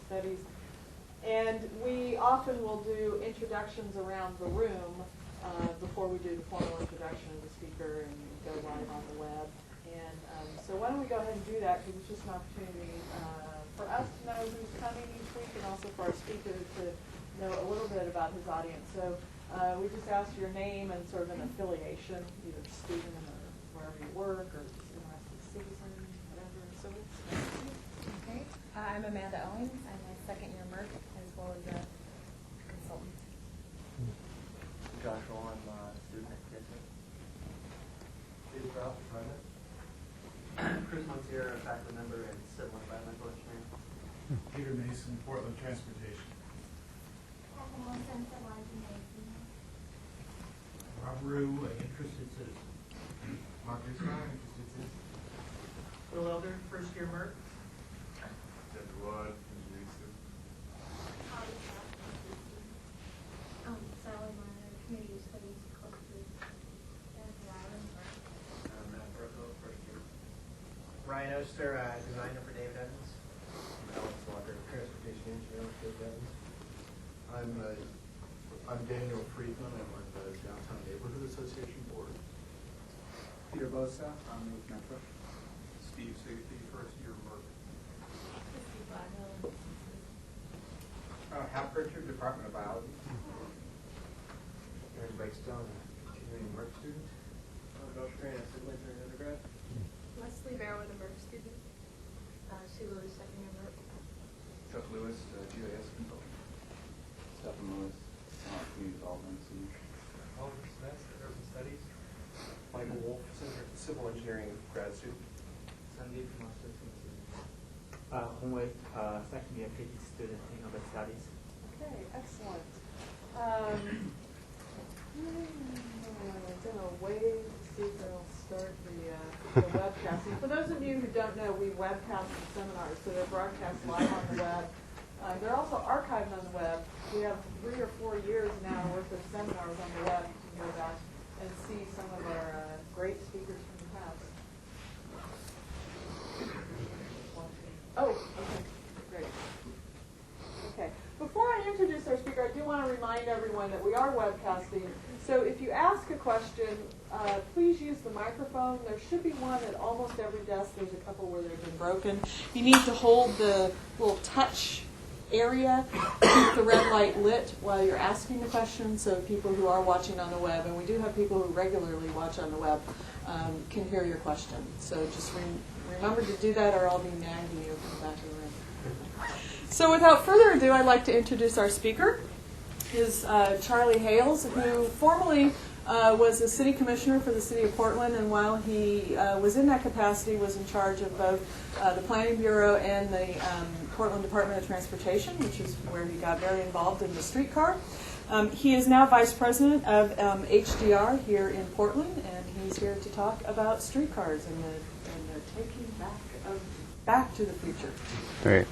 studies. And we often will do introductions around the room before we do the formal introduction of the speaker and go live on the web. And so why don't we go ahead and do that, because it's just an opportunity for us to know who's coming each week, and also for our speaker to know a little bit about his audience. So we just ask your name and sort of an affiliation, either student or wherever you work, or just interested citizen, whatever. So okay. I'm Amanda Owens. I'm a second-year MERC as well as a consultant. Joshua, I'm a student at KSA. Steve Ralph, private. Chris Montier, a faculty member in Civil and Environmental Engineering. Peter Mason, Portland Transportation. Rob Rue, interested citizen. Mark Rizwan, interested citizen. Will Elder, first year MERC. Deborah Wood, engineering student. Sally Minor, Community Studies, Culture, and Ryland. Matt Burko, first year. Ryan Oster, designer for David Evans. Alex Walker, transportation engineer for David Evans. I'm Daniel Friedman. I'm on the Downtown Neighborhood Association board. Peter Bosa, I'm with Metro. Steve Sigety, first year MERC. Hal Pritchard, Department of Biology. Aaron Breakstone, continuing MERC student. Josh Green, a civil engineering undergrad. Leslie Bear with a MERC student. Sue Lewis, second year MERC. Chuck Lewis, GIS consultant. Stephen Lewis, community development senior. Oliver Smith, urban studies. Michael Wolf, civil engineering grad student. Sandeep from Hongwei, second year PhD student in urban studies. okay, excellent. I'm going to wait to see if they'll start the webcasting. For those of you who don't know, we webcast the seminars, so they're broadcast live on the web. They're also archived on the web. We have 3 or 4 years now worth of seminars on the web. You can go back and see some of our great speakers from the past. Oh, okay, great. Okay, before I introduce our speaker, I do want to remind everyone that we are webcasting. So if you ask a question, please use the microphone. There should be one at almost every desk. There's a couple where they've been broken. You need to hold the little touch area, keep the red light lit while you're asking the question, so people who are watching on the web, and we do have people who regularly watch on the web, can hear your question. So just remember to do that, or I'll be nagging you from the back of the room. So without further ado, I'd like to introduce our speaker. Is Charlie Hales, who formerly was a city commissioner for the city of Portland, and while he was in that capacity, was in charge of both the Planning Bureau and the Portland Department of Transportation, which is where he got very involved in the streetcar. He is now vice president of HDR here in Portland, and he's here to talk about streetcars and the taking back to the future. Great.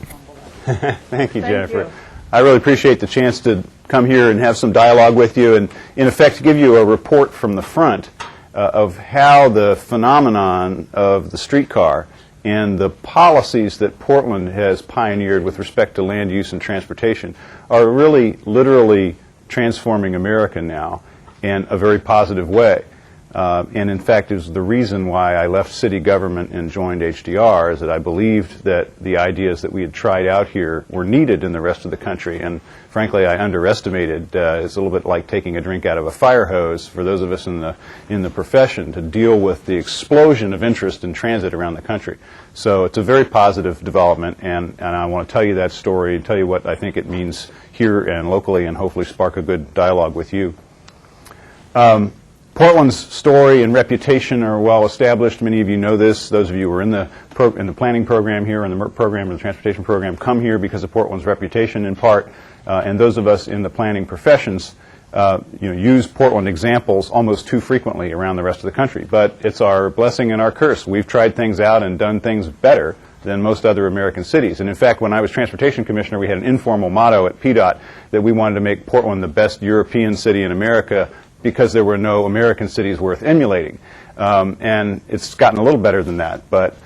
Thank you, Jennifer. You. I really appreciate the chance to come here and have some dialogue with you and, in effect, give you a report from the front of how the phenomenon of the streetcar and the policies that Portland has pioneered with respect to land use and transportation are really literally transforming America now in a very positive way. And in fact, it was the reason why I left city government and joined HDR, is that I believed that the ideas that we had tried out here were needed in the rest of the country. And frankly, I underestimated. It's a little bit like taking a drink out of a fire hose for those of us in the profession to deal with the explosion of interest in transit around the country. So it's a very positive development, and I want to tell you that story, tell you what I think it means here and locally, and hopefully spark a good dialogue with you. Portland's story and reputation are well established. Many of you know this. Those of you who are in the planning program here, in the MERC program, or the transportation program, come here because of Portland's reputation in part. And those of us in the planning professions use Portland examples almost too frequently around the rest of the country. But it's our blessing and our curse. We've tried things out and done things better than most other American cities. And in fact, when I was transportation commissioner, we had an informal motto at PDOT that we wanted to make Portland the best European city in America, because there were no American cities worth emulating. And it's gotten a little better than that. But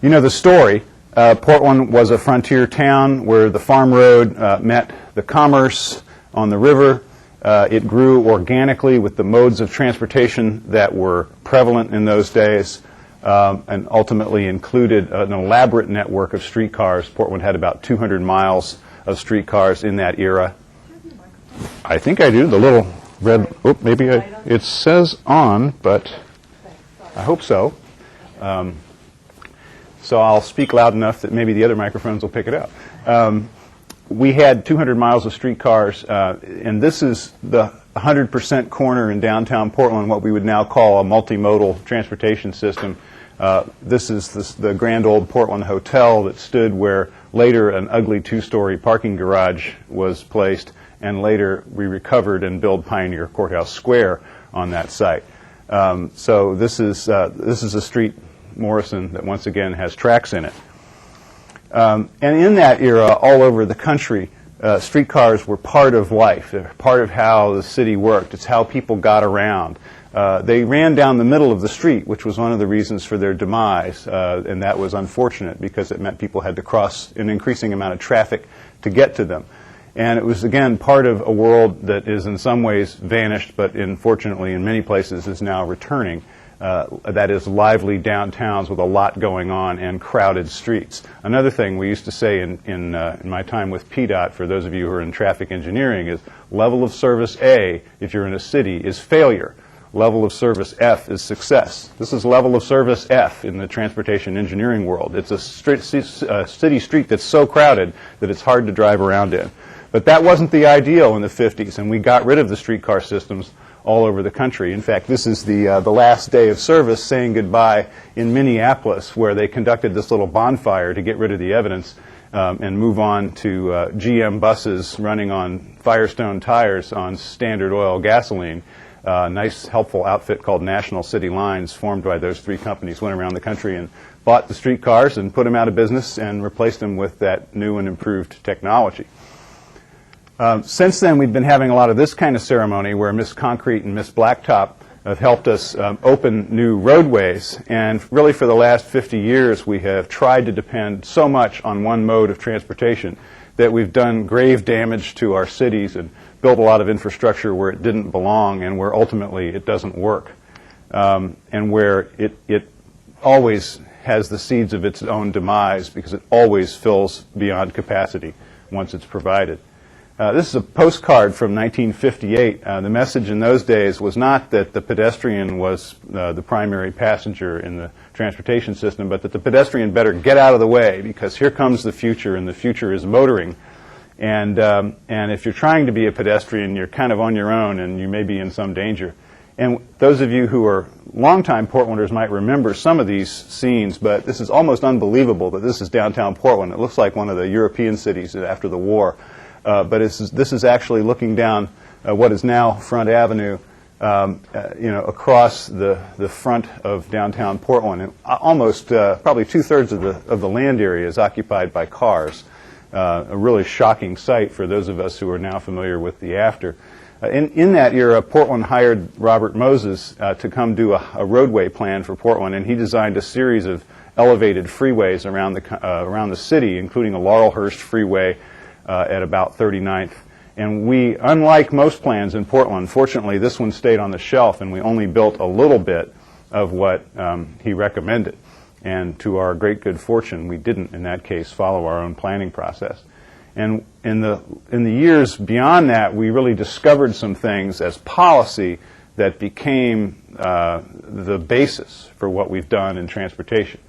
you know the story. Portland was a frontier town where the farm road met the commerce on the river. It grew organically with the modes of transportation that were prevalent in those days, and ultimately included an elaborate network of streetcars. Portland had about 200 miles of streetcars in that era. I think I do. The little red, maybe it says on, but I hope so. So I'll speak loud enough that maybe the other microphones will pick it up. We had 200 miles of streetcars, and this is the 100% corner in downtown Portland, what we would now call a multimodal transportation system. This is the grand old Portland Hotel that stood where later an ugly two-story parking garage was placed, and later we recovered and built Pioneer Courthouse Square on that site. So this is a street, Morrison, that once again has tracks in it. And in that era, all over the country, streetcars were part of life. They're part of how the city worked. It's how people got around. They ran down the middle of the street, which was one of the reasons for their demise, and that was unfortunate because it meant people had to cross an increasing amount of traffic to get to them. And it was, again, part of a world that is in some ways vanished, but unfortunately in many places is now returning. That is lively downtowns with a lot going on and crowded streets. Another thing we used to say in my time with PDOT, for those of you who are in traffic engineering, is level of service A, if you're in a city, is failure. Level of service F is success. This is level of service F in the transportation engineering world. It's a city street that's so crowded that it's hard to drive around in. But that wasn't the ideal in the 50s, and we got rid of the streetcar systems all over the country. In fact, this is the last day of service saying goodbye in Minneapolis, where they conducted this little bonfire to get rid of the evidence and move on to GM buses running on Firestone tires on Standard Oil gasoline. A nice, helpful outfit called National City Lines, formed by those three companies, went around the country and bought the streetcars and put them out of business and replaced them with that new and improved technology. Since then, we've been having a lot of this kind of ceremony where Miss Concrete and Miss Blacktop have helped us open new roadways. And really for the last 50 years, we have tried to depend so much on one mode of transportation that we've done grave damage to our cities and built a lot of infrastructure where it didn't belong and where ultimately it doesn't work. And where it always has the seeds of its own demise because it always fills beyond capacity once it's provided. This is a postcard from 1958. The message in those days was not that the pedestrian was the primary passenger in the transportation system, but that the pedestrian better get out of the way because here comes the future, and the future is motoring. And if you're trying to be a pedestrian, you're kind of on your own, and you may be in some danger. And those of you who are longtime Portlanders might remember some of these scenes, but this is almost unbelievable that this is downtown Portland. It looks like one of the European cities after the war. But this is actually looking down what is now Front Avenue, across the front of downtown Portland. And almost probably 2/3 of the land area is occupied by cars. A really shocking sight for those of us who are now familiar with the after. In that era, Portland hired Robert Moses to come do a roadway plan for Portland, and he designed a series of elevated freeways around the city, including a Laurelhurst freeway at about 39th. And we, unlike most plans in Portland, fortunately this one stayed on the shelf and we only built a little bit of what he recommended. And to our great good fortune, we didn't, in that case, follow our own planning process. And in the years beyond that, we really discovered some things as policy that became the basis for what we've done in transportation.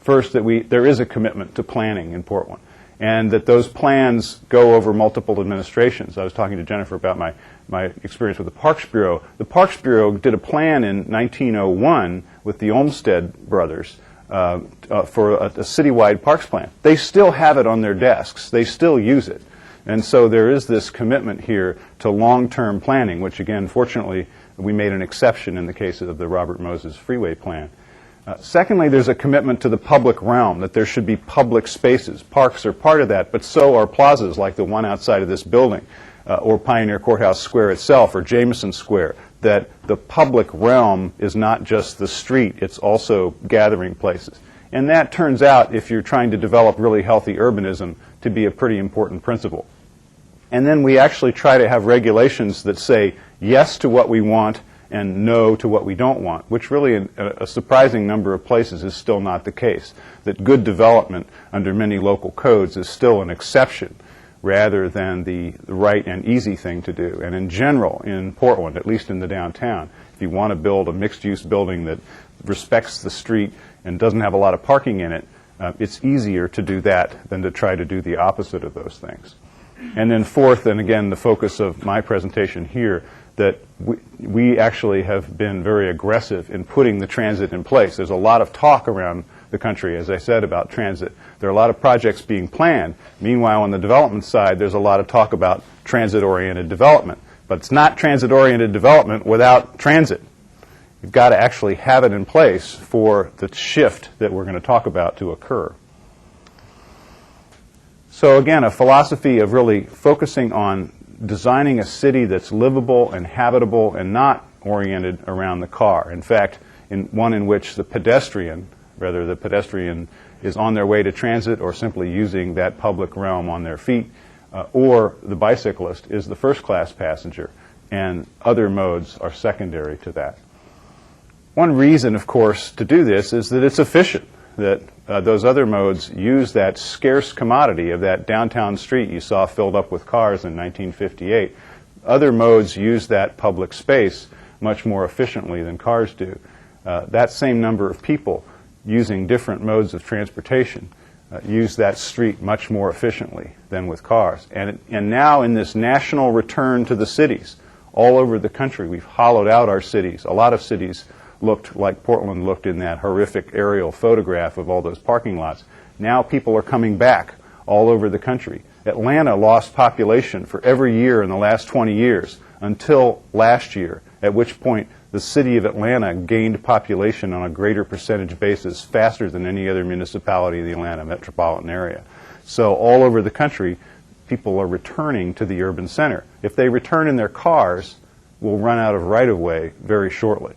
First, that there is a commitment to planning in Portland, and that those plans go over multiple administrations. I was talking to Jennifer about my experience with the Parks Bureau. The Parks Bureau did a plan in 1901 with the Olmsted brothers for a citywide parks plan. They still have it on their desks. They still use it. And so there is this commitment here to long-term planning, which again, fortunately, we made an exception in the case of the Robert Moses Freeway Plan. Secondly, there's a commitment to the public realm, that there should be public spaces. Parks are part of that, but so are plazas like the one outside of this building, or Pioneer Courthouse Square itself, or Jameson Square, that the public realm is not just the street, it's also gathering places. And that turns out, if you're trying to develop really healthy urbanism, to be a pretty important principle. And then we actually try to have regulations that say yes to what we want and no to what we don't want, which really in a surprising number of places is still not the case. That good development under many local codes is still an exception rather than the right and easy thing to do. And in general, in Portland, at least in the downtown, if you want to build a mixed-use building that respects the street and doesn't have a lot of parking in it, it's easier to do that than to try to do the opposite of those things. And then fourth, and again the focus of my presentation here, that we actually have been very aggressive in putting the transit in place. There's a lot of talk around the country, as I said, about transit. There are a lot of projects being planned. Meanwhile, on the development side, there's a lot of talk about transit-oriented development. But it's not transit-oriented development without transit. You've got to actually have it in place for the shift that we're going to talk about to occur. So again, a philosophy of really focusing on designing a city that's livable and habitable and not oriented around the car. In fact, one in which the pedestrian is on their way to transit or simply using that public realm on their feet, or the bicyclist is the first-class passenger, and other modes are secondary to that. One reason, of course, to do this is that it's efficient, that those other modes use that scarce commodity of that downtown street you saw filled up with cars in 1958. Other modes use that public space much more efficiently than cars do. That same number of people using different modes of transportation use that street much more efficiently than with cars. And now in this national return to the cities, all over the country, we've hollowed out our cities. A lot of cities looked like Portland looked in that horrific aerial photograph of all those parking lots. Now people are coming back all over the country. Atlanta lost population for every year in the last 20 years until last year, at which point the city of Atlanta gained population on a greater percentage basis faster than any other municipality in the Atlanta metropolitan area. So all over the country, people are returning to the urban center. If they return in their cars, we'll run out of right-of-way very shortly.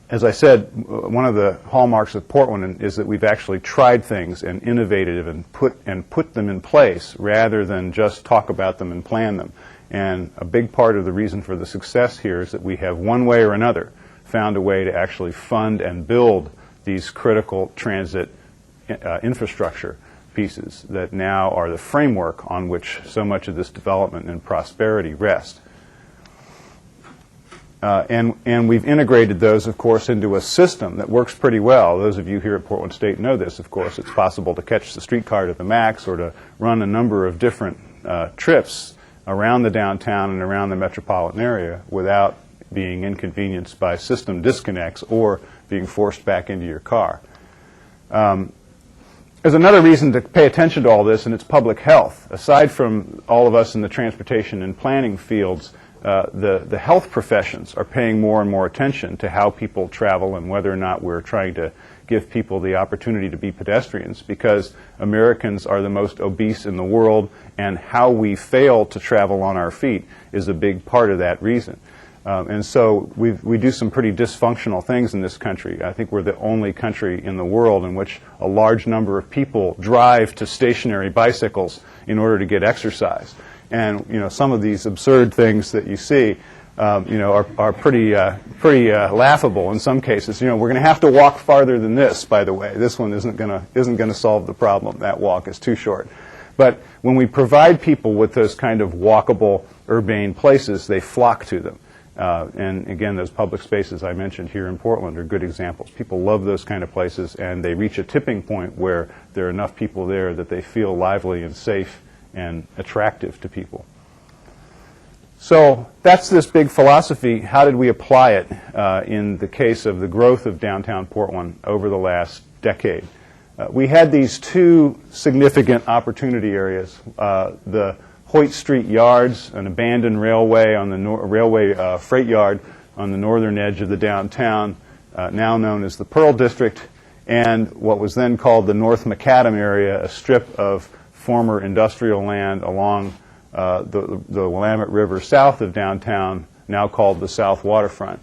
As I said, one of the hallmarks of Portland is that we've actually tried things and innovated and put them in place rather than just talk about them and plan them. And a big part of the reason for the success here is that we have, one way or another, found a way to actually fund and build these critical transit infrastructure pieces that now are the framework on which so much of this development and prosperity rest. And we've integrated those, of course, into a system that works pretty well. Those of you here at Portland State know this, of course. It's possible to catch the streetcar to the max or to run a number of different trips around the downtown and around the metropolitan area without being inconvenienced by system disconnects or being forced back into your car. There's another reason to pay attention to all this, and it's public health. Aside from all of us in the transportation and planning fields, the health professions are paying more and more attention to how people travel and whether or not we're trying to give people the opportunity to be pedestrians, because Americans are the most obese in the world, and how we fail to travel on our feet is a big part of that reason. And so we do some pretty dysfunctional things in this country. I think we're the only country in the world in which a large number of people drive to stationary bicycles in order to get exercise. And some of these absurd things that you see, are pretty laughable in some cases. We're going to have to walk farther than this. By the way, this one isn't going to solve the problem. That walk is too short. But when we provide people with those kind of walkable, urbane places, they flock to them. And again, those public spaces I mentioned here in Portland are good examples. People love those kind of places, and they reach a tipping point where there are enough people there that they feel lively and safe and attractive to people. So that's this big philosophy. How did we apply it in the case of the growth of downtown Portland over the last decade? We had these two significant opportunity areas. The Hoyt Street Yards, an abandoned railway on the railway freight yard on the northern edge of the downtown, now known as the Pearl District, and what was then called the North Macadam area, a strip of former industrial land along the Willamette River south of downtown, now called the South Waterfront.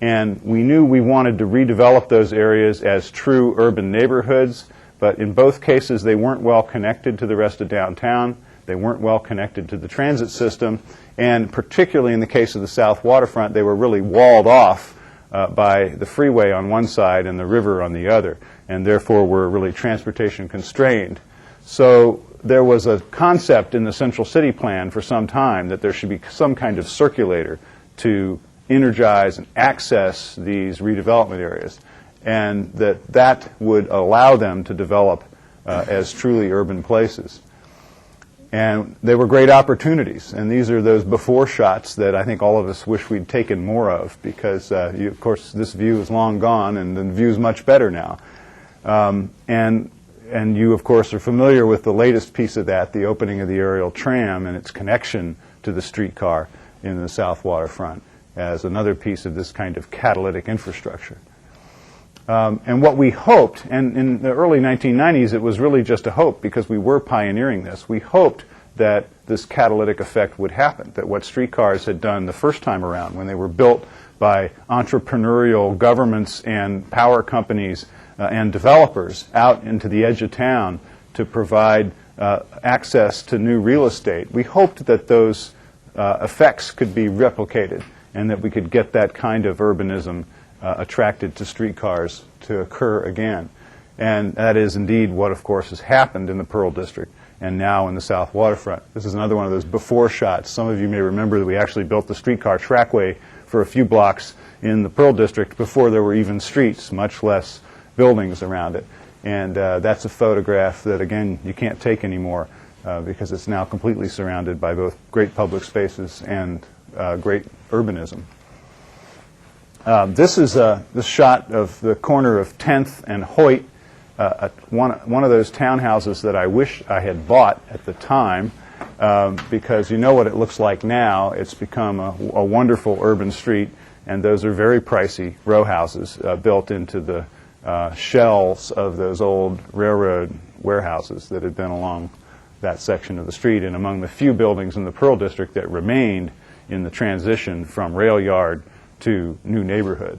And we knew we wanted to redevelop those areas as true urban neighborhoods, but in both cases they weren't well connected to the rest of downtown. They weren't well connected to the transit system, and particularly in the case of the South Waterfront, they were really walled off by the freeway on one side and the river on the other, and therefore were really transportation constrained. So there was a concept in the Central City Plan for some time that there should be some kind of circulator to energize and access these redevelopment areas, and that would allow them to develop as truly urban places. And they were great opportunities, and these are those before shots that I think all of us wish we'd taken more of, because of course this view is long gone and the view is much better now. And you of course are familiar with the latest piece of that, the opening of the aerial tram and its connection to the streetcar in the South Waterfront as another piece of this kind of catalytic infrastructure. And what we hoped, and in the early 1990s it was really just a hope because we were pioneering this, we hoped that this catalytic effect would happen, that what streetcars had done the first time around when they were built by entrepreneurial governments and power companies and developers out into the edge of town to provide access to new real estate. We hoped that those effects could be replicated and that we could get that kind of urbanism attracted to streetcars to occur again. And that is indeed what, of course, has happened in the Pearl District and now in the South Waterfront. This is another one of those before shots. Some of you may remember that we actually built the streetcar trackway for a few blocks in the Pearl District before there were even streets, much less buildings around it. And that's a photograph that, again, you can't take anymore because it's now completely surrounded by both great public spaces and great urbanism. This is the shot of the corner of 10th and Hoyt, one of those townhouses that I wish I had bought at the time, because you know what it looks like now. It's become a wonderful urban street, and those are very pricey row houses built into the shells of those old railroad warehouses that had been along that section of the street, and among the few buildings in the Pearl District that remained in the transition from rail yard to new neighborhood.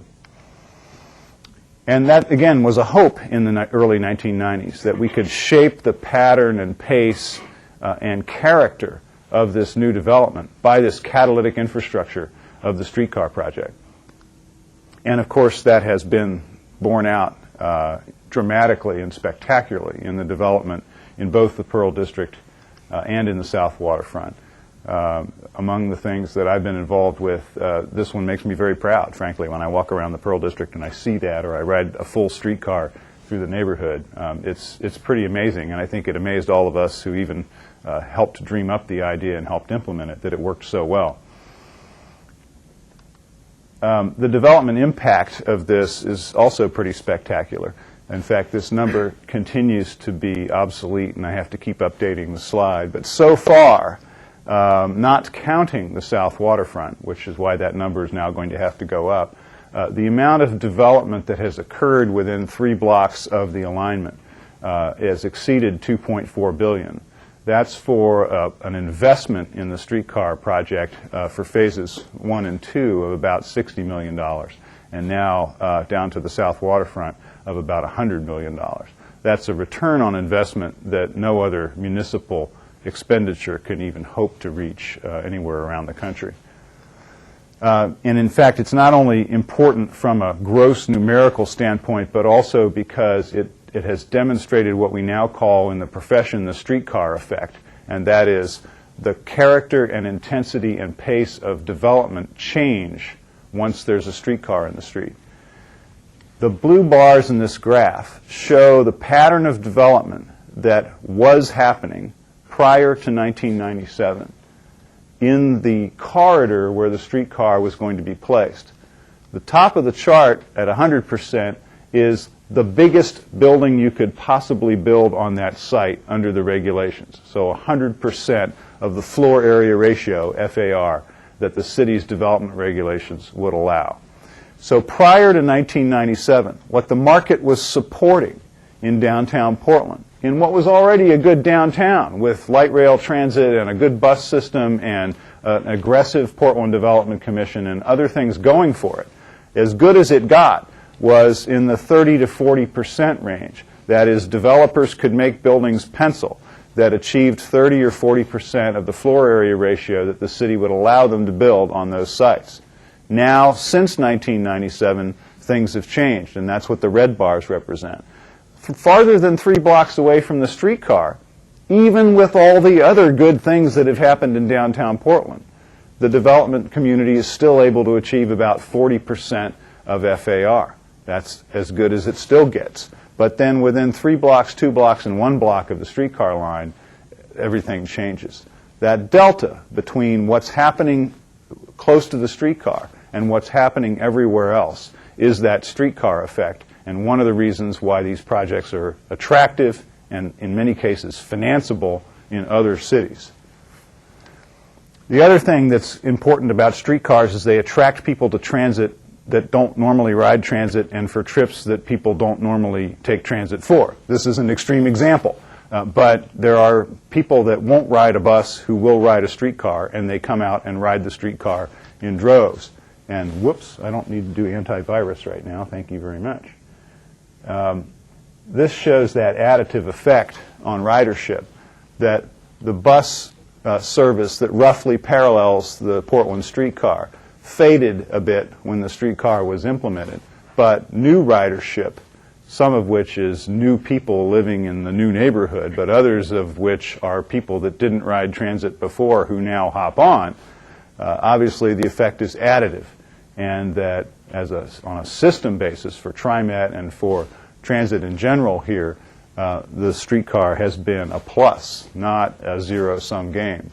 And that, again, was a hope in the early 1990s, that we could shape the pattern and pace and character of this new development by this catalytic infrastructure of the streetcar project. And, of course, that has been borne out dramatically and spectacularly in the development in both the Pearl District and in the South Waterfront. Among the things that I've been involved with, this one makes me very proud, frankly, when I walk around the Pearl District and I see that, or I ride a full streetcar through the neighborhood. It's pretty amazing, and I think it amazed all of us who even helped dream up the idea and helped implement it, that it worked so well. The development impact of this is also pretty spectacular. In fact, this number continues to be obsolete, and I have to keep updating the slide. But so far, not counting the South Waterfront, which is why that number is now going to have to go up, the amount of development that has occurred within 3 blocks of the alignment has exceeded $2.4 billion. That's for an investment in the streetcar project for phases 1 and 2 of about $60 million, and now down to the South Waterfront of about $100 million. That's a return on investment that no other municipal expenditure can even hope to reach anywhere around the country. And in fact, it's not only important from a gross numerical standpoint, but also because it has demonstrated what we now call in the profession the streetcar effect, and that is the character and intensity and pace of development change once there's a streetcar in the street. The blue bars in this graph show the pattern of development that was happening prior to 1997 in the corridor where the streetcar was going to be placed. The top of the chart at 100% is the biggest building you could possibly build on that site under the regulations. So 100% of the floor area ratio, FAR, that the city's development regulations would allow. So prior to 1997, what the market was supporting in downtown Portland, in what was already a good downtown with light rail transit and a good bus system and an aggressive Portland Development Commission and other things going for it, as good as it got was in the 30 to 40% range. That is, developers could make buildings pencil that achieved 30 or 40% of the floor area ratio that the city would allow them to build on those sites. Now, since 1997, things have changed, and that's what the red bars represent. Farther than 3 blocks away from the streetcar, even with all the other good things that have happened in downtown Portland, the development community is still able to achieve about 40% of FAR. That's as good as it still gets. But then within 3 blocks, 2 blocks, and 1 block of the streetcar line, everything changes. That delta between what's happening close to the streetcar and what's happening everywhere else is that streetcar effect, and one of the reasons why these projects are attractive and in many cases financeable in other cities. The other thing that's important about streetcars is they attract people to transit that don't normally ride transit and for trips that people don't normally take transit for. This is an extreme example, but there are people that won't ride a bus who will ride a streetcar, and they come out and ride the streetcar in droves. And whoops, I don't need to do antivirus right now. Thank you very much. This shows that additive effect on ridership, that the bus service that roughly parallels the Portland streetcar faded a bit when the streetcar was implemented, but new ridership, some of which is new people living in the new neighborhood, but others of which are people that didn't ride transit before who now hop on, obviously the effect is additive, and that on a system basis for TriMet and for transit in general here, the streetcar has been a plus, not a zero-sum game.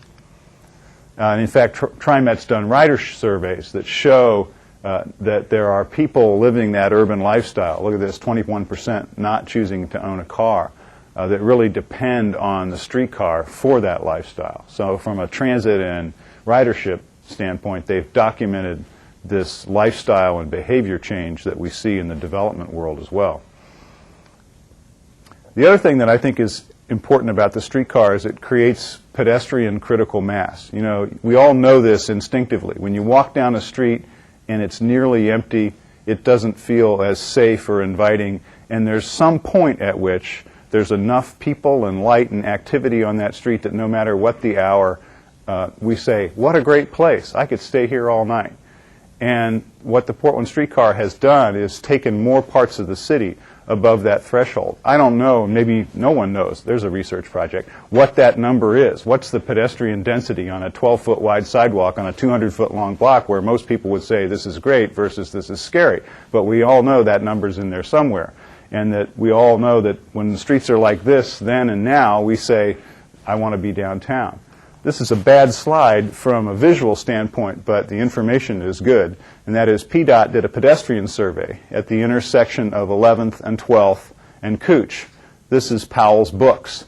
And in fact, TriMet's done rider surveys that show that there are people living that urban lifestyle. Look at this, 21% not choosing to own a car, that really depend on the streetcar for that lifestyle. So from a transit and ridership standpoint, they've documented this lifestyle and behavior change that we see in the development world as well. The other thing that I think is important about the streetcar is it creates pedestrian critical mass. You know, we all know this instinctively. When you walk down a street and it's nearly empty, it doesn't feel as safe or inviting, and there's some point at which there's enough people and light and activity on that street that no matter what the hour, we say, what a great place. I could stay here all night. And what the Portland streetcar has done is taken more parts of the city above that threshold. I don't know, maybe no one knows, there's a research project, what that number is. What's the pedestrian density on a 12-foot wide sidewalk on a 200-foot long block where most people would say this is great versus this is scary. But we all know that number's in there somewhere. And that we all know that when the streets are like this then and now, we say, I want to be downtown. This is a bad slide from a visual standpoint, but the information is good. And that is PDOT did a pedestrian survey at the intersection of 11th and 12th and Cooch. This is Powell's Books.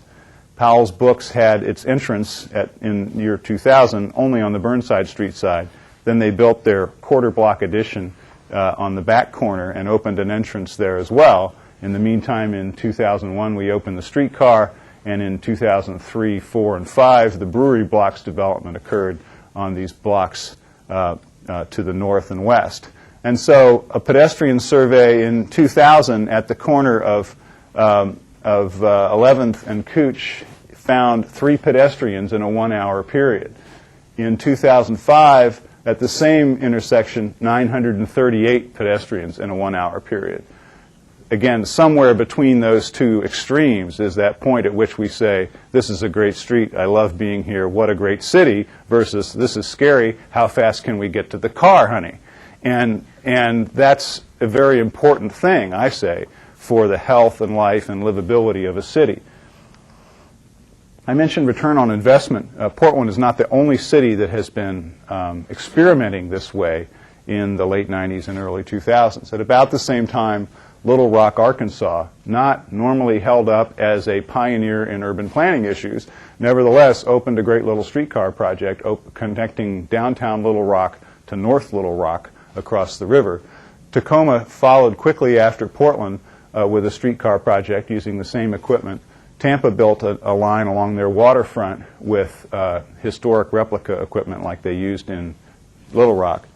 Powell's Books had its entrance in year 2000 only on the Burnside Street side. Then they built their quarter block addition on the back corner and opened an entrance there as well. In the meantime, in 2001, we opened the streetcar. And in 2003, 4, and 5, the brewery blocks development occurred on these blocks to the north and west. And so a pedestrian survey in 2000 at the corner of 11th and Cooch found 3 pedestrians in a 1-hour period. In 2005, at the same intersection, 938 pedestrians in a 1-hour period. Again, somewhere between those two extremes is that point at which we say, this is a great street, I love being here, what a great city, versus this is scary, how fast can we get to the car, honey? And that's a very important thing, I say, for the health and life and livability of a city. I mentioned return on investment. Portland is not the only city that has been experimenting this way in the late 90s and early 2000s. At about the same time, Little Rock, Arkansas, not normally held up as a pioneer in urban planning issues, nevertheless opened a great little streetcar project connecting downtown Little Rock to North Little Rock across the river. Tacoma followed quickly after Portland with a streetcar project using the same equipment. Tampa built a line along their waterfront with historic replica equipment like they used in Little Rock.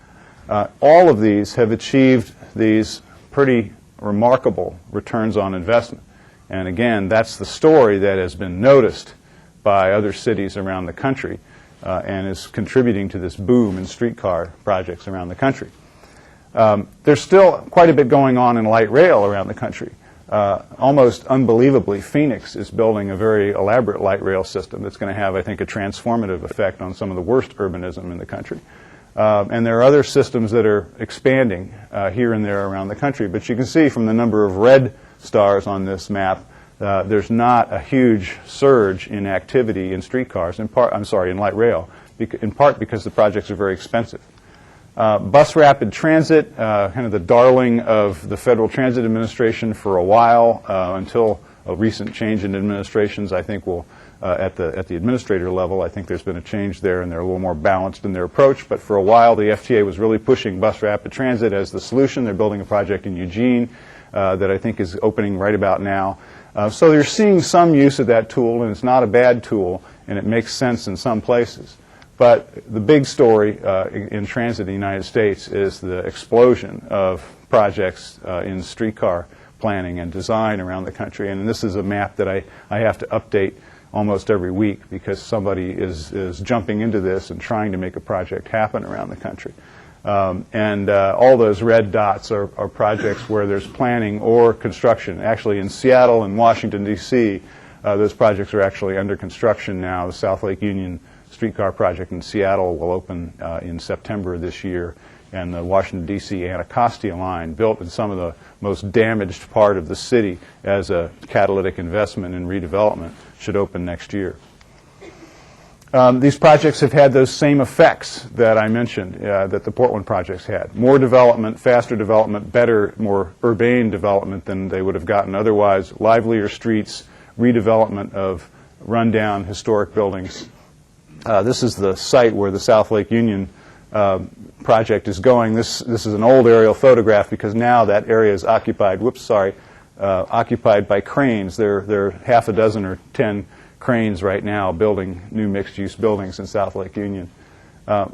All of these have achieved these pretty remarkable returns on investment. And again, that's the story that has been noticed by other cities around the country and is contributing to this boom in streetcar projects around the country. There's still quite a bit going on in light rail around the country. Almost unbelievably, Phoenix is building a very elaborate light rail system that's going to have, I think, a transformative effect on some of the worst urbanism in the country. And there are other systems that are expanding here and there around the country. But you can see from the number of red stars on this map, there's not a huge surge in activity in streetcars, in light rail, in part because the projects are very expensive. Bus rapid transit, kind of the darling of the Federal Transit Administration for a while, until a recent change in administrations. I think will, at the administrator level, I think there's been a change there, and they're a little more balanced in their approach. But for a while, the FTA was really pushing bus rapid transit as the solution. They're building a project in Eugene that I think is opening right about now. So you're seeing some use of that tool, and it's not a bad tool, and it makes sense in some places. But the big story in transit in the United States is the explosion of projects in streetcar planning and design around the country. And this is a map that I have to update almost every week because somebody is jumping into this and trying to make a project happen around the country. All those red dots are projects where there's planning or construction. Actually, in Seattle and Washington, D.C., those projects are actually under construction now. The South Lake Union streetcar project in Seattle will open in September this year, and the Washington, D.C. Anacostia line, built in some of the most damaged part of the city as a catalytic investment in redevelopment, should open next year. These projects have had those same effects that I mentioned that the Portland projects had. More development, faster development, better, more urbane development than they would have gotten otherwise, livelier streets, redevelopment of rundown historic buildings. This is the site where the South Lake Union project is going. This is an old aerial photograph because now that area is occupied, occupied by cranes. There are half a dozen or 10 cranes right now building new mixed-use buildings in South Lake Union.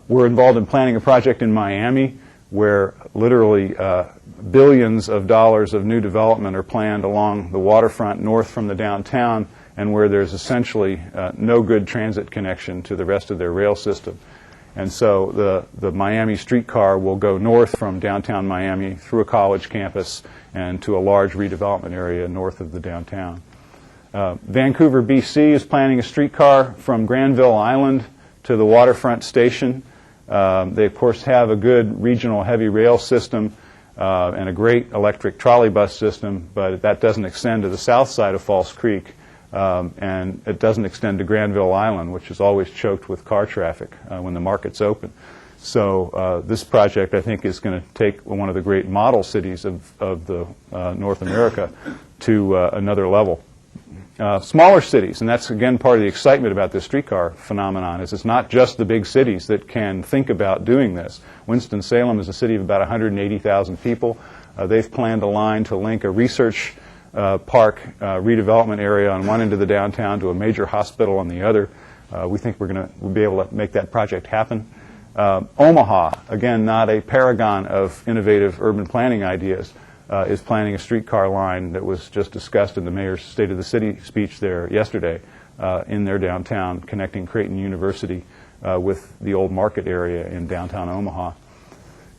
We're involved in planning a project in Miami where literally billions of dollars of new development are planned along the waterfront north from the downtown, and where there's essentially no good transit connection to the rest of their rail system. And so the Miami streetcar will go north from downtown Miami through a college campus and to a large redevelopment area north of the downtown. Vancouver, BC is planning a streetcar from Granville Island to the waterfront station. They, of course, have a good regional heavy rail system and a great electric trolley bus system, but that doesn't extend to the south side of False Creek. And it doesn't extend to Granville Island, which is always choked with car traffic when the market's open. So this project, I think, is going to take one of the great model cities of the North America to another level. Smaller cities, and that's, again, part of the excitement about this streetcar phenomenon, is it's not just the big cities that can think about doing this. Winston-Salem is a city of about 180,000 people. They've planned a line to link a research park redevelopment area on one end of the downtown to a major hospital on the other. We think we'll be able to make that project happen. Omaha, again, not a paragon of innovative urban planning ideas, is planning a streetcar line that was just discussed in the mayor's State of the City speech there yesterday in their downtown, connecting Creighton University with the old market area in downtown Omaha.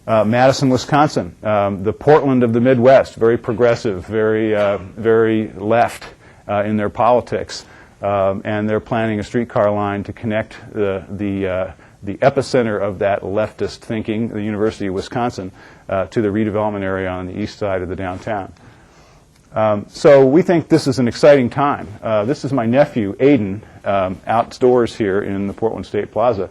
Madison, Wisconsin, the Portland of the Midwest, very progressive, very left in their politics, and they're planning a streetcar line to connect the epicenter of that leftist thinking, the University of Wisconsin, to the redevelopment area on the east side of the downtown. So we think this is an exciting time. This is my nephew, Aiden, outdoors here in the Portland State Plaza.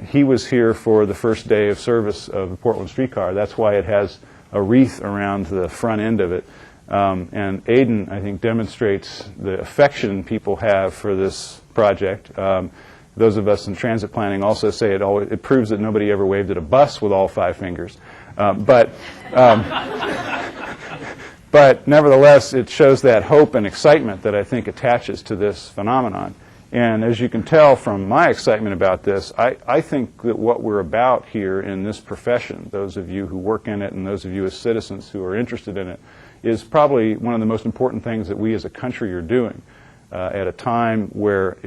He was here for the first day of service of the Portland streetcar. That's why it has a wreath around the front end of it. And Aiden, I think, demonstrates the affection people have for this project. Those of us in transit planning also say it proves that nobody ever waved at a bus with all 5 fingers. But nevertheless, it shows that hope and excitement that I think attaches to this phenomenon. And as you can tell from my excitement about this, I think that what we're about here in this profession, those of you who work in it and those of you as citizens who are interested in it, is probably one of the most important things that we as a country are doing at a time where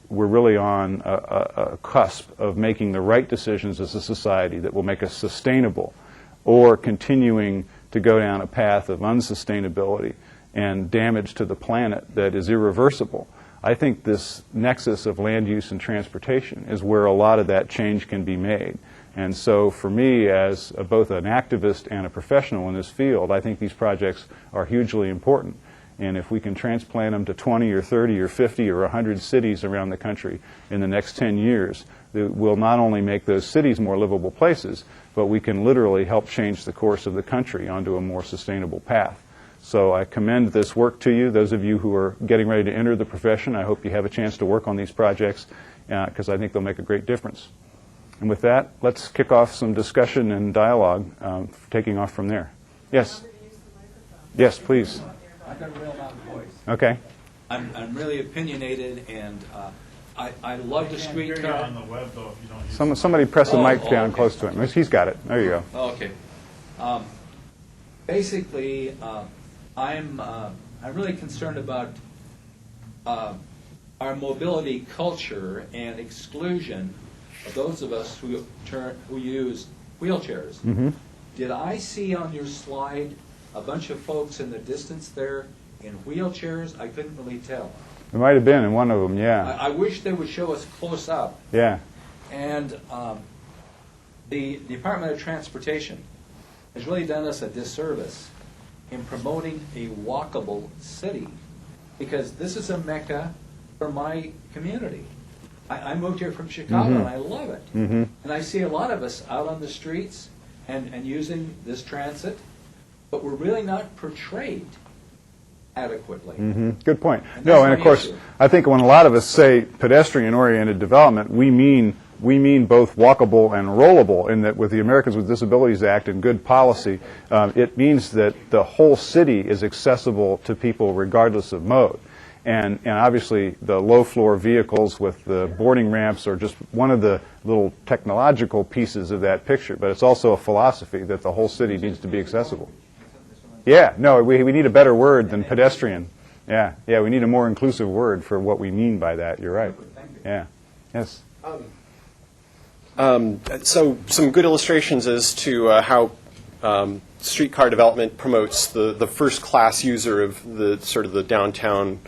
we're really on a cusp of making the right decisions as a society that will make us sustainable, or continuing to go down a path of unsustainability and damage to the planet that is irreversible. I think this nexus of land use and transportation is where a lot of that change can be made. And so for me, as both an activist and a professional in this field, I think these projects are hugely important. And if we can transplant them to 20 or 30 or 50 or 100 cities around the country in the next 10 years, it will not only make those cities more livable places, but we can literally help change the course of the country onto a more sustainable path. So I commend this work to you. Those of you who are getting ready to enter the profession, I hope you have a chance to work on these projects because I think they'll make a great difference. And with that, let's kick off some discussion and dialogue, taking off from there. Yes? Yes, please. I've got a real loud voice. Okay. I'm really opinionated, and I love the streetcar. on the web, though, if you don't use Somebody press the mic down okay. close to him. He's got it. There you go. Okay. Basically, I'm really concerned about our mobility culture and exclusion of those of us who use wheelchairs. Mm-hmm. Did I see on your slide a bunch of folks in the distance there in wheelchairs? I couldn't really tell. It might have been in one of them, yeah. I wish they would show us close up. Yeah. And the Department of Transportation has really done us a disservice in promoting a walkable city, because this is a mecca for my community. I moved here from Chicago, Mm-hmm. and I love it. Mm-hmm. And I see a lot of us out on the streets and using this transit, but we're really not portrayed adequately. Mm-hmm. Good point. And No, that's and of my course, issue. I think when a lot of us say pedestrian-oriented development, we mean both walkable and rollable, in that with the Americans with Disabilities Act and good policy, it means that the whole city is accessible to people regardless of mode. And obviously the low-floor vehicles with the boarding ramps are just one of the little technological pieces of that picture, but it's also a philosophy that the whole city needs to be accessible. Yeah, no, we need a better word than pedestrian. Yeah, we need a more inclusive word for what we mean by that. You're right. Yeah. Yes. So some good illustrations as to how streetcar development promotes the first-class user of the sort of the downtown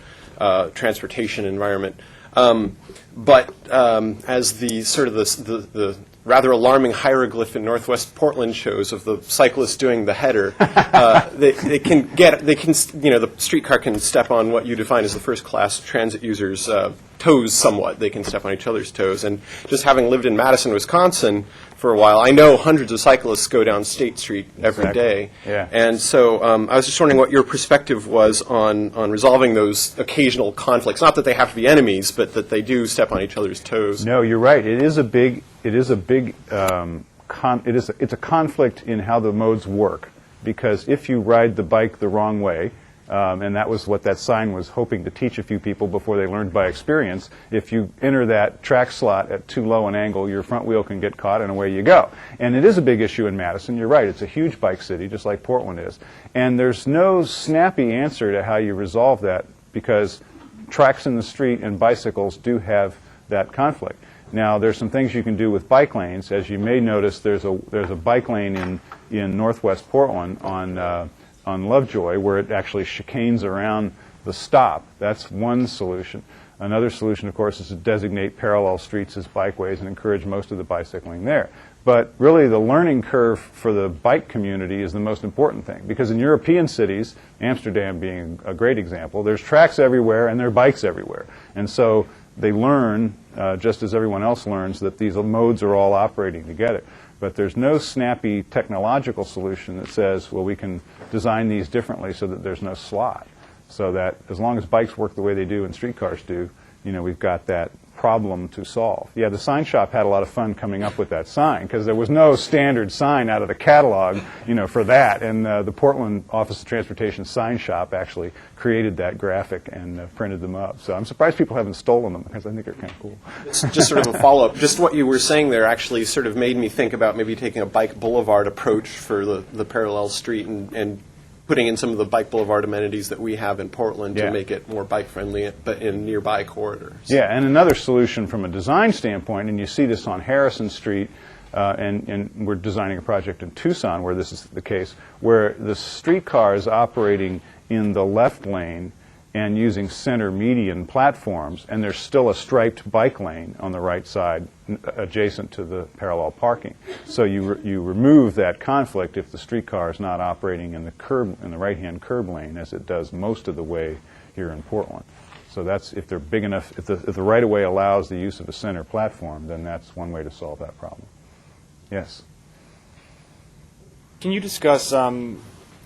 transportation environment. But as the sort of the rather alarming hieroglyph in Northwest Portland shows of the cyclist doing the header, the streetcar can step on what you define as the first-class transit users' toes somewhat. They can step on each other's toes. And just having lived in Madison, Wisconsin for a while, I know hundreds of cyclists go down State Street every day. Yeah. And so I was just wondering what your perspective was on resolving those occasional conflicts. Not that they have to be enemies, but that they do step on each other's toes. No, you're right. It's a conflict in how the modes work, because if you ride the bike the wrong way, and that was what that sign was hoping to teach a few people before they learned by experience, if you enter that track slot at too low an angle, your front wheel can get caught and away you go. And it is a big issue in Madison. You're right. It's a huge bike city, just like Portland is. And there's no snappy answer to how you resolve that, because tracks in the street and bicycles do have that conflict. Now, there's some things you can do with bike lanes. As you may notice, there's a bike lane in Northwest Portland on Lovejoy where it actually chicanes around the stop. That's one solution. Another solution, of course, is to designate parallel streets as bikeways and encourage most of the bicycling there. But really, the learning curve for the bike community is the most important thing, because in European cities, Amsterdam being a great example, there's tracks everywhere and there are bikes everywhere. And so they learn, just as everyone else learns, that these modes are all operating together. But there's no snappy technological solution that says, well, we can design these differently so that there's no slot. So that as long as bikes work the way they do and streetcars do, we've got that problem to solve. Yeah, the sign shop had a lot of fun coming up with that sign because there was no standard sign out of the catalog, for that. And the Portland Office of Transportation sign shop actually created that graphic and printed them up. So I'm surprised people haven't stolen them because I think they're kind of cool. It's just sort of a follow-up. Just what you were saying there actually sort of made me think about maybe taking a bike boulevard approach for the parallel street and putting in some of the bike boulevard amenities that we have in Portland to make it more bike-friendly, but in nearby corridors. Yeah, and another solution from a design standpoint, and you see this on Harrison Street, and we're designing a project in Tucson where this is the case, where the streetcar is operating in the left lane and using center median platforms, and there's still a striped bike lane on the right side adjacent to the parallel parking. So you remove that conflict if the streetcar is not operating in the right-hand curb lane, as it does most of the way here in Portland. So that's, if they're big enough, if the right-of-way allows the use of a center platform, then that's one way to solve that problem. Yes? Can you discuss, I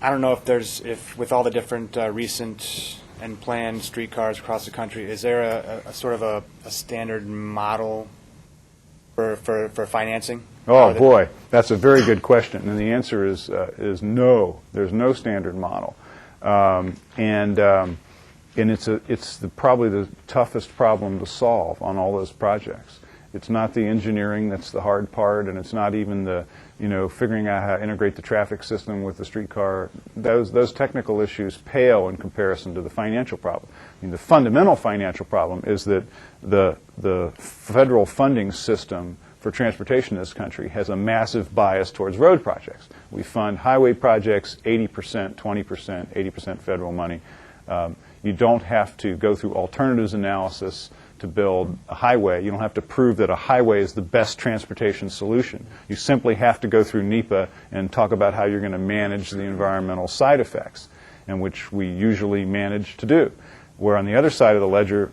don't know if with all the different recent and planned streetcars across the country, is there a sort of a standard model for financing? Oh, boy, that's a very good question. And the answer is no. There's no standard model. And it's probably the toughest problem to solve on all those projects. It's not the engineering that's the hard part, and it's not even the figuring out how to integrate the traffic system with the streetcar. Those technical issues pale in comparison to the financial problem. I mean, the fundamental financial problem is that the federal funding system for transportation in this country has a massive bias towards road projects. We fund highway projects 80%, 20%, 80% federal money. You don't have to go through alternatives analysis to build a highway. You don't have to prove that a highway is the best transportation solution. You simply have to go through NEPA and talk about how you're going to manage the environmental side effects, and which we usually manage to do. Where on the other side of the ledger,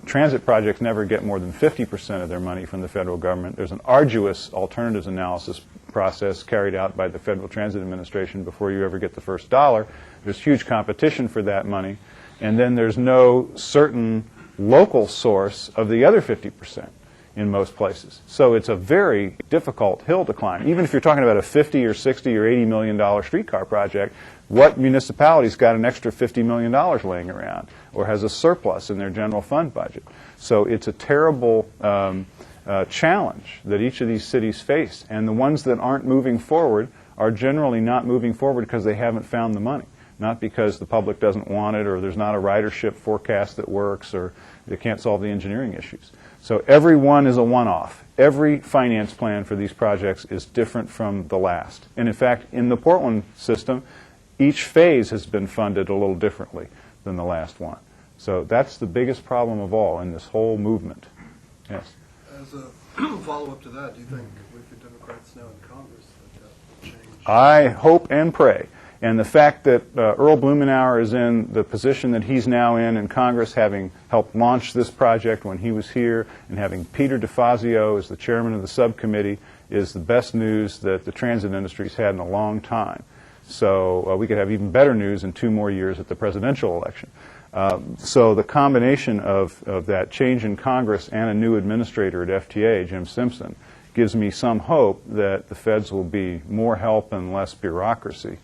transit projects never get more than 50% of their money from the federal government. There's an arduous alternatives analysis process carried out by the Federal Transit Administration before you ever get the first dollar. There's huge competition for that money. And then there's no certain local source of the other 50% in most places. So it's a very difficult hill to climb. Even if you're talking about a $50 or $60 or $80 million streetcar project, what municipality's got an extra $50 million laying around or has a surplus in their general fund budget? So it's a terrible challenge that each of these cities face. And the ones that aren't moving forward are generally not moving forward because they haven't found the money. Not because the public doesn't want it or there's not a ridership forecast that works or they can't solve the engineering issues. So every one is a one-off. Every finance plan for these projects is different from the last. And in fact, in the Portland system, each phase has been funded a little differently than the last one. So that's the biggest problem of all in this whole movement. Yes? As a follow-up to that, do you think with the Democrats now in Congress that will change? I hope and pray. And the fact that Earl Blumenauer is in the position that he's now in Congress, having helped launch this project when he was here, and having Peter DeFazio as the chairman of the subcommittee, is the best news that the transit industry's had in a long time. So we could have even better news in 2 more years at the presidential election. So the combination of that change in Congress and a new administrator at FTA, Jim Simpson, gives me some hope that the feds will be more help and less bureaucracy.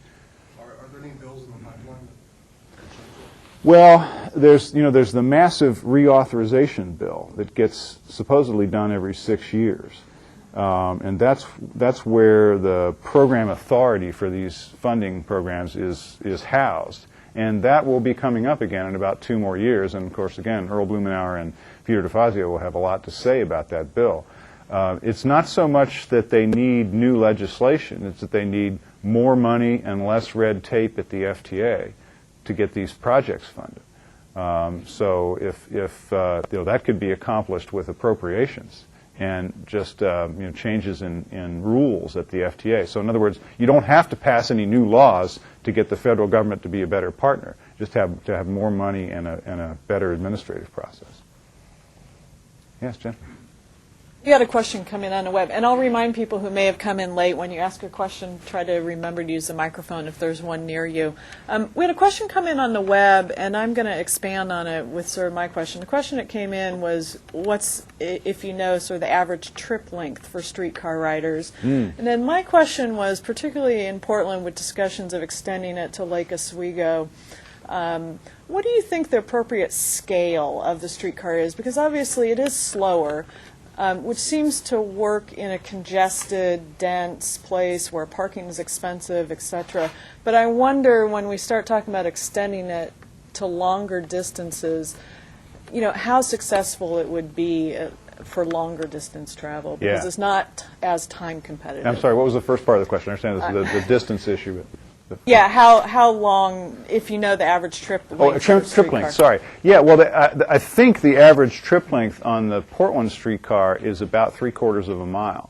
Any bills in the pipeline? Well, there's the massive reauthorization bill that gets supposedly done every 6 years, and that's where the program authority for these funding programs is housed, and that will be coming up again in about 2 more years. And of course, again, Earl Blumenauer and Peter DeFazio will have a lot to say about that bill. It's not so much that they need new legislation; it's that they need more money and less red tape at the FTA to get these projects funded. So if that could be accomplished with appropriations and just changes in rules at the FTA. So in other words, you don't have to pass any new laws to get the federal government to be a better partner. Just to have more money and a better administrative process. Yes, Jen? You had a question come in on the web, and I'll remind people who may have come in late, when you ask a question, try to remember to use the microphone if there's one near you. We had a question come in on the web, and I'm going to expand on it with sort of my question. The question that came in was, what's, if you know, sort of the average trip length for streetcar riders? And then my question was, particularly in Portland with discussions of extending it to Lake Oswego, what do you think the appropriate scale of the streetcar is? Because obviously it is slower, which seems to work in a congested, dense place where parking is expensive, et cetera. But I wonder, when we start talking about extending it to longer distances, you know, how successful it would be for longer distance travel, because it's not as time competitive. I'm sorry, what was the first part of the question? I understand the distance issue. Yeah, how long, if you know the average trip length? Trip length, sorry. Yeah, well, I think the average trip length on the Portland streetcar is about 3/4 of a mile.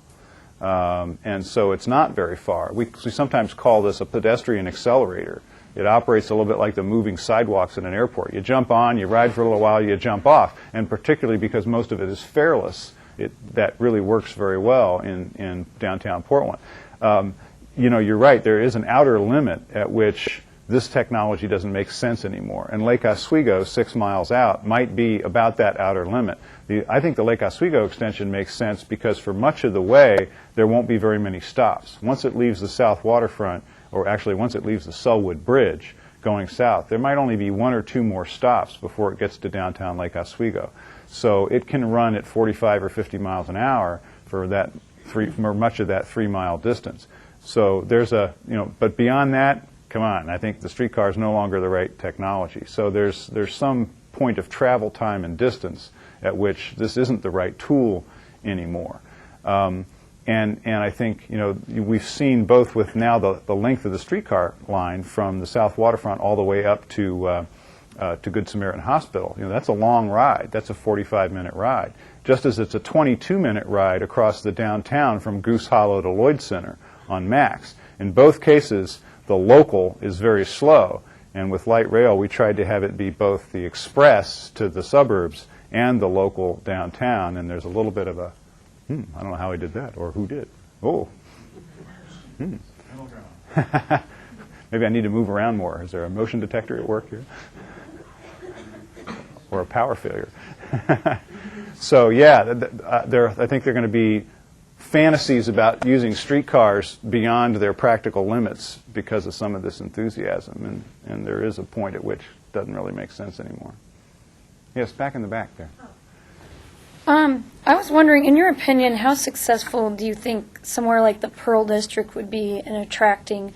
And so it's not very far. We sometimes call this a pedestrian accelerator. It operates a little bit like the moving sidewalks in an airport. You jump on, you ride for a little while, you jump off. And particularly because most of it is fareless, that really works very well in downtown Portland. You know, you're right, there is an outer limit at which this technology doesn't make sense anymore. And Lake Oswego, 6 miles out, might be about that outer limit. I think the Lake Oswego extension makes sense because for much of the way, there won't be very many stops. Once it leaves the south waterfront, or actually once it leaves the Sellwood Bridge going south, there might only be 1 or 2 more stops before it gets to downtown Lake Oswego. So it can run at 45 or 50 miles an hour for much of that 3-mile distance. So there's but beyond that, come on, I think the streetcar is no longer the right technology. So there's some point of travel time and distance at which this isn't the right tool anymore. And I think, you know, we've seen both with now the length of the streetcar line from the south waterfront all the way up to Good Samaritan Hospital. You know, that's a long ride. That's a 45-minute ride. Just as it's a 22-minute ride across the downtown from Goose Hollow to Lloyd Center on Max. In both cases, the local is very slow, and with light rail, we tried to have it be both the express to the suburbs and the local downtown, and there's a little bit of a, I don't know how he did that, or who did. Oh. Maybe I need to move around more. Is there a motion detector at work here? Or a power failure? So, yeah, I think they're going to be fantasies about using streetcars beyond their practical limits because of some of this enthusiasm, and there is a point at which it doesn't really make sense anymore. Yes, back in the back there. I was wondering, in your opinion, how successful do you think somewhere like the Pearl District would be in attracting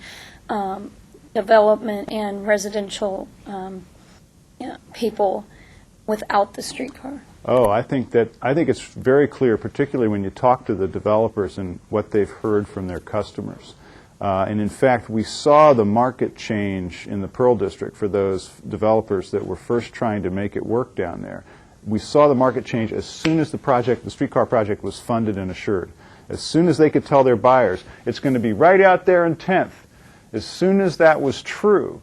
development and residential people without the streetcar? Oh, I think it's very clear, particularly when you talk to the developers and what they've heard from their customers. And in fact, we saw the market change in the Pearl District for those developers that were first trying to make it work down there. We saw the market change as soon as the streetcar project was funded and assured. As soon as they could tell their buyers, it's going to be right out there in 10th. As soon as that was true,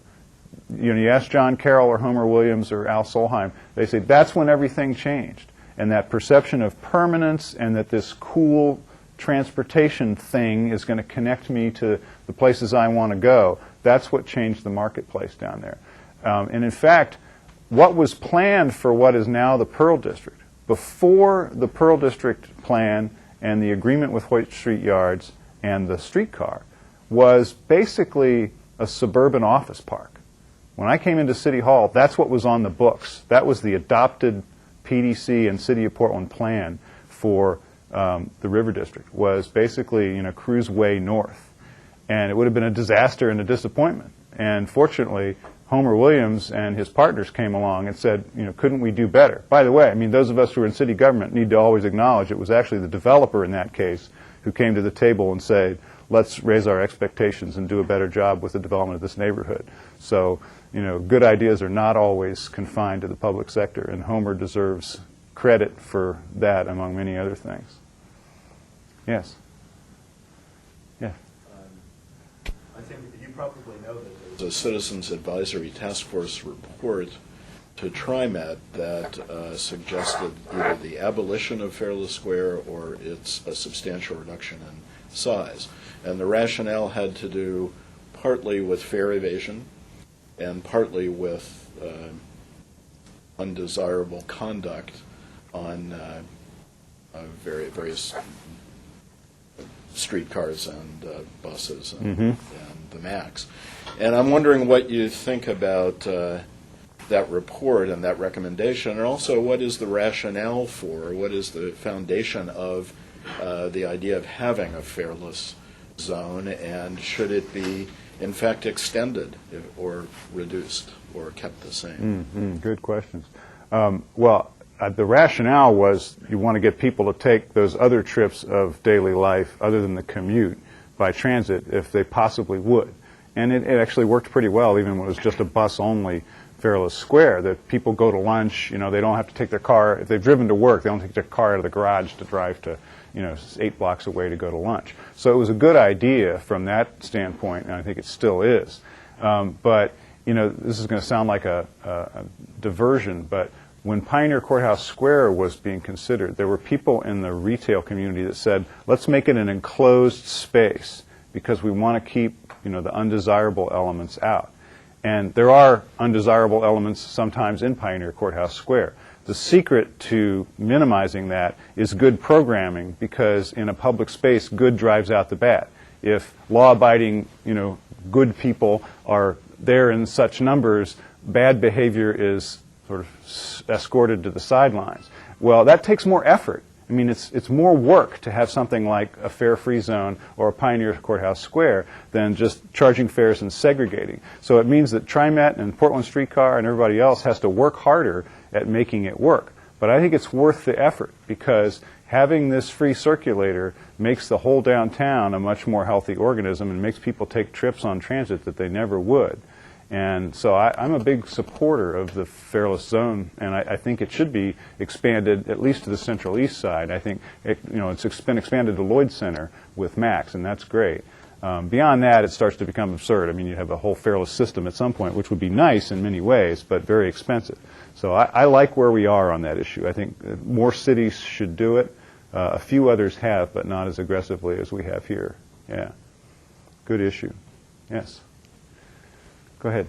you know, you ask John Carroll or Homer Williams or Al Solheim, they say that's when everything changed. And that perception of permanence and that this cool transportation thing is going to connect me to the places I want to go, that's what changed the marketplace down there. And in fact, what was planned for what is now the Pearl District, before the Pearl District plan and the agreement with Hoyt Street Yards and the streetcar, was basically a suburban office park. When I came into City Hall, that's what was on the books. That was the adopted PDC and City of Portland plan for the River District, was basically, you know, cruise way north. And it would have been a disaster and a disappointment. And fortunately, Homer Williams and his partners came along and said, you know, couldn't we do better? By the way, I mean, those of us who are in city government need to always acknowledge it was actually the developer in that case who came to the table and said, let's raise our expectations and do a better job with the development of this neighborhood. So, you know, good ideas are not always confined to the public sector, and Homer deserves credit for that, among many other things. Yes? Yeah. I think you probably know that there's a Citizens Advisory Task Force report to TriMet that suggested either the abolition of Fairless Square or its a substantial reduction in size. And the rationale had to do partly with fare evasion and partly with undesirable conduct on various streetcars and buses and the MAX. And I'm wondering what you think about that report and that recommendation, and also what is the rationale for, what is the foundation of the idea of having a fareless zone, and should it be, in fact, extended or reduced or kept the same? Good questions. The rationale was you want to get people to take those other trips of daily life other than the commute by transit if they possibly would. And it actually worked pretty well, even when it was just a bus-only Fairless Square, that people go to lunch, they don't have to take their car. If they've driven to work, they don't take their car out of the garage to drive to, 8 blocks away to go to lunch. So it was a good idea from that standpoint, and I think it still is. But, this is going to sound like a diversion, but when Pioneer Courthouse Square was being considered, there were people in the retail community that said, let's make it an enclosed space because we want to keep, the undesirable elements out. And there are undesirable elements sometimes in Pioneer Courthouse Square. The secret to minimizing that is good programming, because in a public space, good drives out the bad. If law-abiding, good people are there in such numbers, bad behavior is sort of escorted to the sidelines. Well, that takes more effort. I mean, it's more work to have something like a fare-free zone or a Pioneer Courthouse Square than just charging fares and segregating. So it means that TriMet and Portland Streetcar and everybody else has to work harder at making it work. But I think it's worth the effort, because having this free circulator makes the whole downtown a much more healthy organism and makes people take trips on transit that they never would. And so I'm a big supporter of the fareless zone, and I think it should be expanded at least to the Central East Side. I think it's been expanded to Lloyd Center with MAX, and that's great. Beyond that, it starts to become absurd. I mean, you have a whole fareless system at some point, which would be nice in many ways, but very expensive. So I like where we are on that issue. I think more cities should do it. A few others have, but not as aggressively as we have here. Yeah. Good issue. Yes. Go ahead.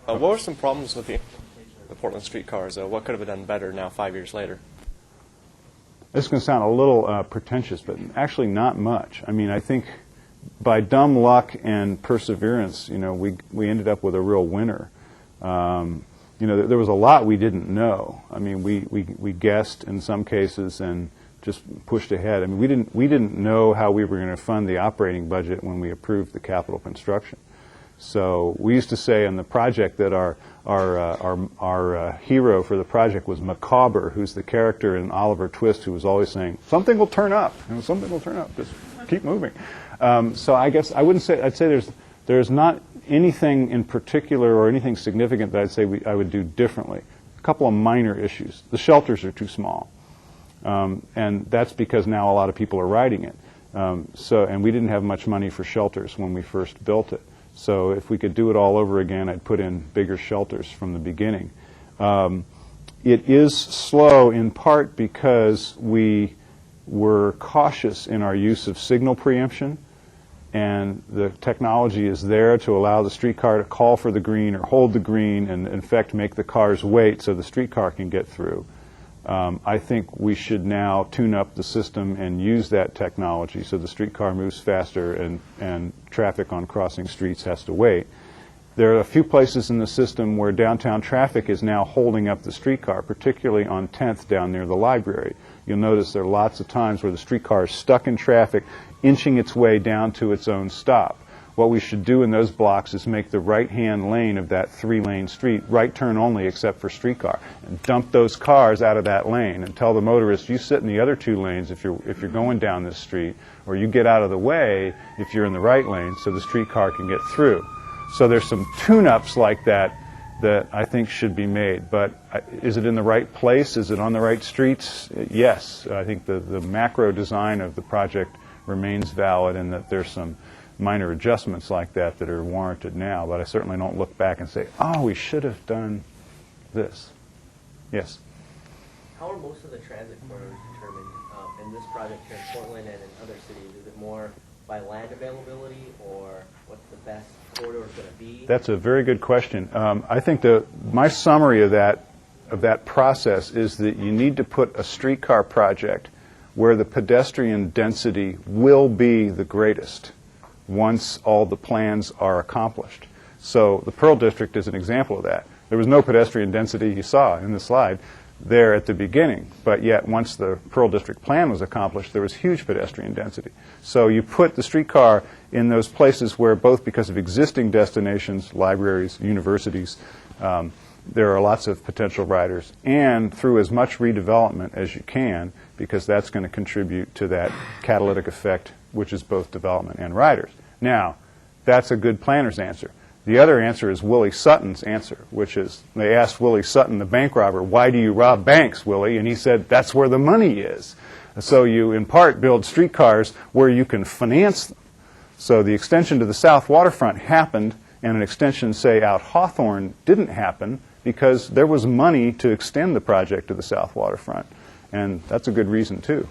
What were some problems with the Portland streetcars? What could have been done better now 5 years later? This is going to sound a little pretentious, but actually not much. I mean, I think by dumb luck and perseverance, we ended up with a real winner. There was a lot we didn't know. I mean, we guessed in some cases and just pushed ahead. I mean, we didn't know how we were going to fund the operating budget when we approved the capital construction. So we used to say on the project that our hero for the project was Macabre, who's the character in Oliver Twist who was always saying, something will turn up, something will turn up, just keep moving. So I guess I'd say there's not anything in particular or anything significant that I'd say I would do differently. A couple of minor issues. The shelters are too small, and that's because now a lot of people are riding it. And we didn't have much money for shelters when we first built it. So if we could do it all over again, I'd put in bigger shelters from the beginning. It is slow in part because we were cautious in our use of signal preemption, and the technology is there to allow the streetcar to call for the green or hold the green and, in fact, make the cars wait so the streetcar can get through. I think we should now tune up the system and use that technology so the streetcar moves faster and traffic on crossing streets has to wait. There are a few places in the system where downtown traffic is now holding up the streetcar, particularly on 10th down near the library. You'll notice there are lots of times where the streetcar is stuck in traffic, inching its way down to its own stop. What we should do in those blocks is make the right-hand lane of that 3-lane street right turn only except for streetcar, and dump those cars out of that lane and tell the motorist, you sit in the other 2 lanes if you're going down this street, or you get out of the way if you're in the right lane so the streetcar can get through. So there's some tune-ups like that I think should be made. But is it in the right place? Is it on the right streets? Yes. I think the macro design of the project remains valid, and that there's some minor adjustments like that are warranted now, but I certainly don't look back and say, oh, we should have done this. Yes? How are most of the transit corridors determined in this project here in Portland and in other cities? Is it more by land availability, or what's the best corridor going to be? That's a very good question. I think my summary of that process is that you need to put a streetcar project where the pedestrian density will be the greatest once all the plans are accomplished. So the Pearl District is an example of that. There was no pedestrian density you saw in the slide there at the beginning, but yet once the Pearl District plan was accomplished, there was huge pedestrian density. So you put the streetcar in those places where, both because of existing destinations, libraries, universities, there are lots of potential riders, and through as much redevelopment as you can, because that's going to contribute to that catalytic effect, which is both development and riders. Now, that's a good planner's answer. The other answer is Willie Sutton's answer, which is, they asked Willie Sutton, the bank robber, why do you rob banks, Willie? And he said, that's where the money is. So you, in part, build streetcars where you can finance them. So the extension to the south waterfront happened, and an extension, say, out Hawthorne didn't happen because there was money to extend the project to the south waterfront. And that's a good reason, too.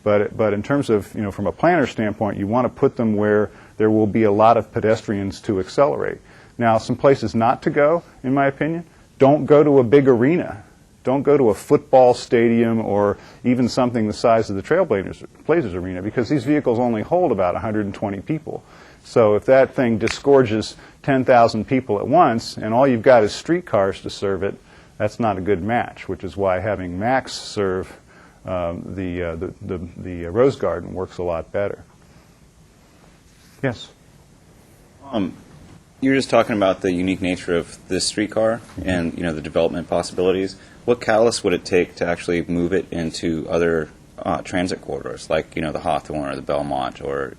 But in terms of, from a planner standpoint, you want to put them where there will be a lot of pedestrians to accelerate. Now, some places not to go, in my opinion, don't go to a big arena. Don't go to a football stadium or even something the size of the Trailblazers Arena, because these vehicles only hold about 120 people. So if that thing disgorges 10,000 people at once and all you've got is streetcars to serve it, that's not a good match, which is why having Max serve the Rose Garden works a lot better. Yes? You were just talking about the unique nature of this streetcar and the development possibilities. What catalyst would it take to actually move it into other transit corridors, like the Hawthorne or the Belmont or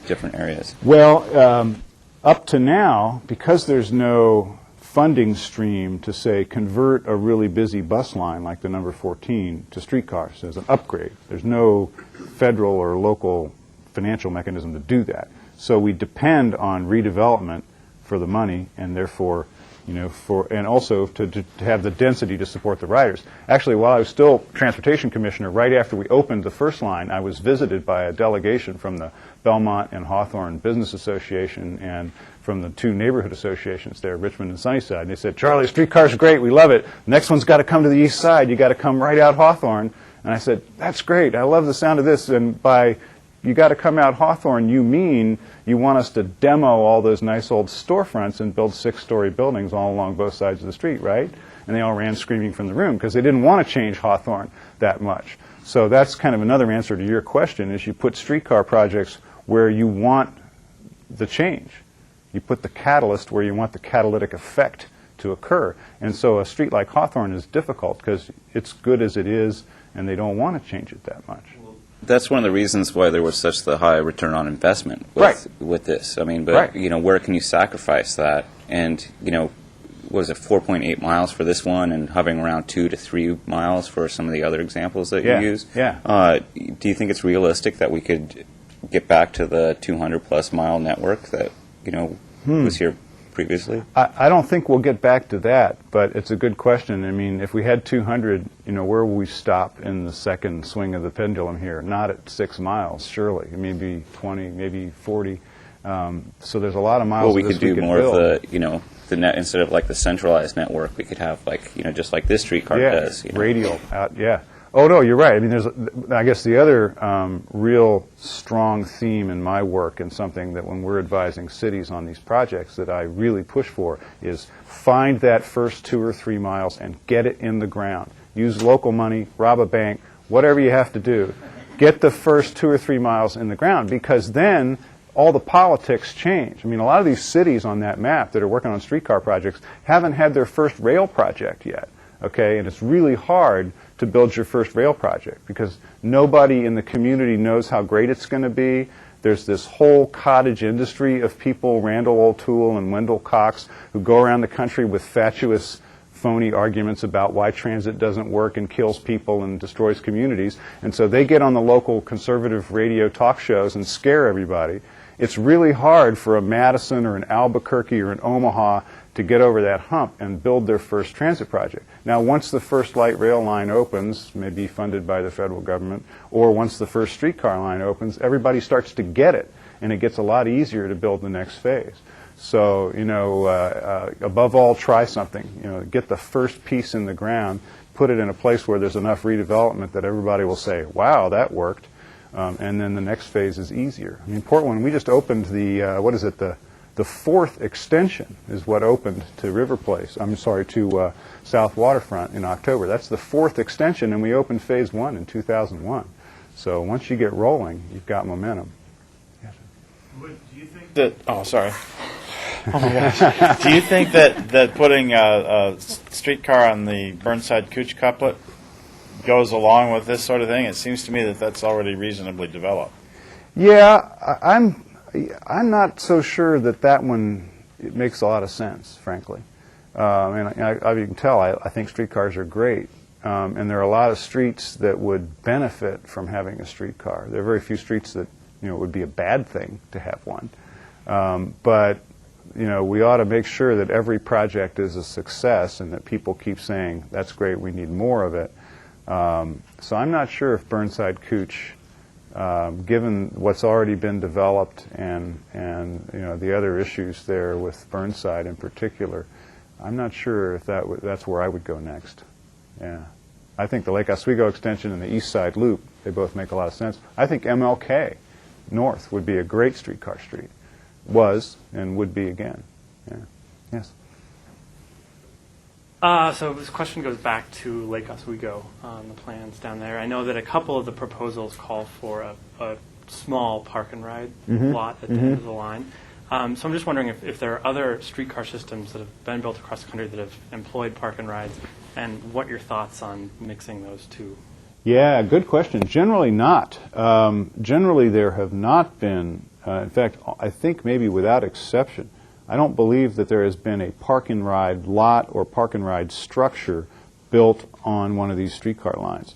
different areas? Well, up to now, because there's no funding stream to, say, convert a really busy bus line like the number 14 to streetcars as an upgrade, there's no federal or local financial mechanism to do that. So we depend on redevelopment for the money, and therefore, and also to have the density to support the riders. Actually, while I was still transportation commissioner, right after we opened the first line, I was visited by a delegation from the Belmont and Hawthorne Business Association and from the two neighborhood associations there, Richmond and Sunnyside. And they said, Charlie, streetcar's great, we love it. Next one's got to come to the east side. You got to come right out Hawthorne. And I said, that's great. I love the sound of this. And by you got to come out Hawthorne, you mean you want us to demo all those nice old storefronts and build 6-story buildings all along both sides of the street, right? And they all ran screaming from the room because they didn't want to change Hawthorne that much. So that's kind of another answer to your question, is you put streetcar projects where you want the change. You put the catalyst where you want the catalytic effect to occur. And so a street like Hawthorne is difficult because it's good as it is, and they don't want to change it that much. That's one of the reasons why there was such the high return on investment with this. I mean, but right. Where can you sacrifice that? And was it 4.8 miles for this one, and hovering around 2 to 3 miles for some of the other examples that you used? Yeah. Do you think it's realistic that we could get back to the 200-plus mile network that was here previously? I don't think we'll get back to that, but it's a good question. I mean, if we had 200, where will we stop in the second swing of the pendulum here? Not at 6 miles, surely. Maybe 20, maybe 40. So there's a lot of miles. Well, we could do more of the net instead of like the centralized network. We could have just like this streetcar does. Radial out. Yeah. Oh no, you're right. I mean, I guess the other real strong theme in my work, and something that when we're advising cities on these projects that I really push for, is find that first 2 or 3 miles and get it in the ground. Use local money, rob a bank, whatever you have to do. Get the first 2 or 3 miles in the ground, because then all the politics change. I mean, a lot of these cities on that map that are working on streetcar projects haven't had their first rail project yet. Okay, and it's really hard to build your first rail project because nobody in the community knows how great it's going to be. There's this whole cottage industry of people, Randall O'Toole and Wendell Cox, who go around the country with fatuous, phony arguments about why transit doesn't work and kills people and destroys communities. And so they get on the local conservative radio talk shows and scare everybody. It's really hard for a Madison or an Albuquerque or an Omaha to get over that hump and build their first transit project. Now, once the first light rail line opens, maybe funded by the federal government, or once the first streetcar line opens, everybody starts to get it, and it gets a lot easier to build the next phase. So, above all, try something. Get the first piece in the ground, put it in a place where there's enough redevelopment that everybody will say, wow, that worked, and then the next phase is easier. I mean, Portland, we just opened the fourth extension is what opened to River Place. To South Waterfront in October. That's the fourth extension, and we opened Phase 1 in 2001. So once you get rolling, you've got momentum. Do you think Oh, sorry. Oh my gosh. Do you think that putting a streetcar on the Burnside-Couch couplet goes along with this sort of thing? It seems to me that that's already reasonably developed. Yeah, I'm not so sure that one it makes a lot of sense, frankly. And you can tell, I think streetcars are great. And there are a lot of streets that would benefit from having a streetcar. There are very few streets that it would be a bad thing to have one. But we ought to make sure that every project is a success and that people keep saying, that's great, we need more of it. So I'm not sure if Burnside-Couch, given what's already been developed and the other issues there with Burnside in particular, I'm not sure if that's where I would go next. Yeah. I think the Lake Oswego extension and the East Side Loop, they both make a lot of sense. I think MLK North would be a great streetcar street. Was and would be again. Yeah. Yes. So this question goes back to Lake Oswego, the plans down there. I know that a couple of the proposals call for a small park and ride lot at the end of the line. So I'm just wondering if there are other streetcar systems that have been built across the country that have employed park and rides, and what your thoughts on mixing those two. Yeah, good question. Generally not. Generally there have not been, in fact, I think maybe without exception, I don't believe that there has been a park and ride lot or park and ride structure built on one of these streetcar lines.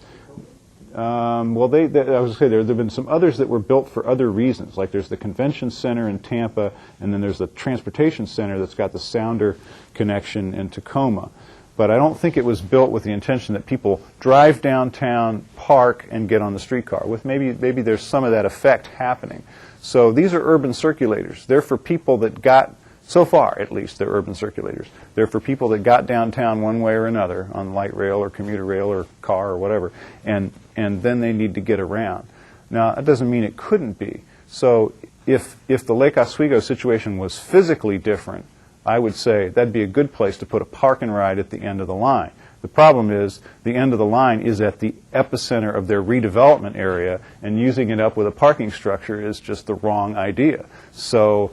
I was going to say there have been some others that were built for other reasons. Like there's the convention center in Tampa, and then there's the transportation center that's got the Sounder connection in Tacoma. But I don't think it was built with the intention that people drive downtown, park, and get on the streetcar. With maybe there's some of that effect happening. So these are urban circulators. They're for people that got, so far at least, they're urban circulators. They're for people that got downtown one way or another on light rail or commuter rail or car or whatever, and then they need to get around. Now, that doesn't mean it couldn't be. So if the Lake Oswego situation was physically different, I would say that'd be a good place to put a park and ride at the end of the line. The problem is the end of the line is at the epicenter of their redevelopment area, and using it up with a parking structure is just the wrong idea. So,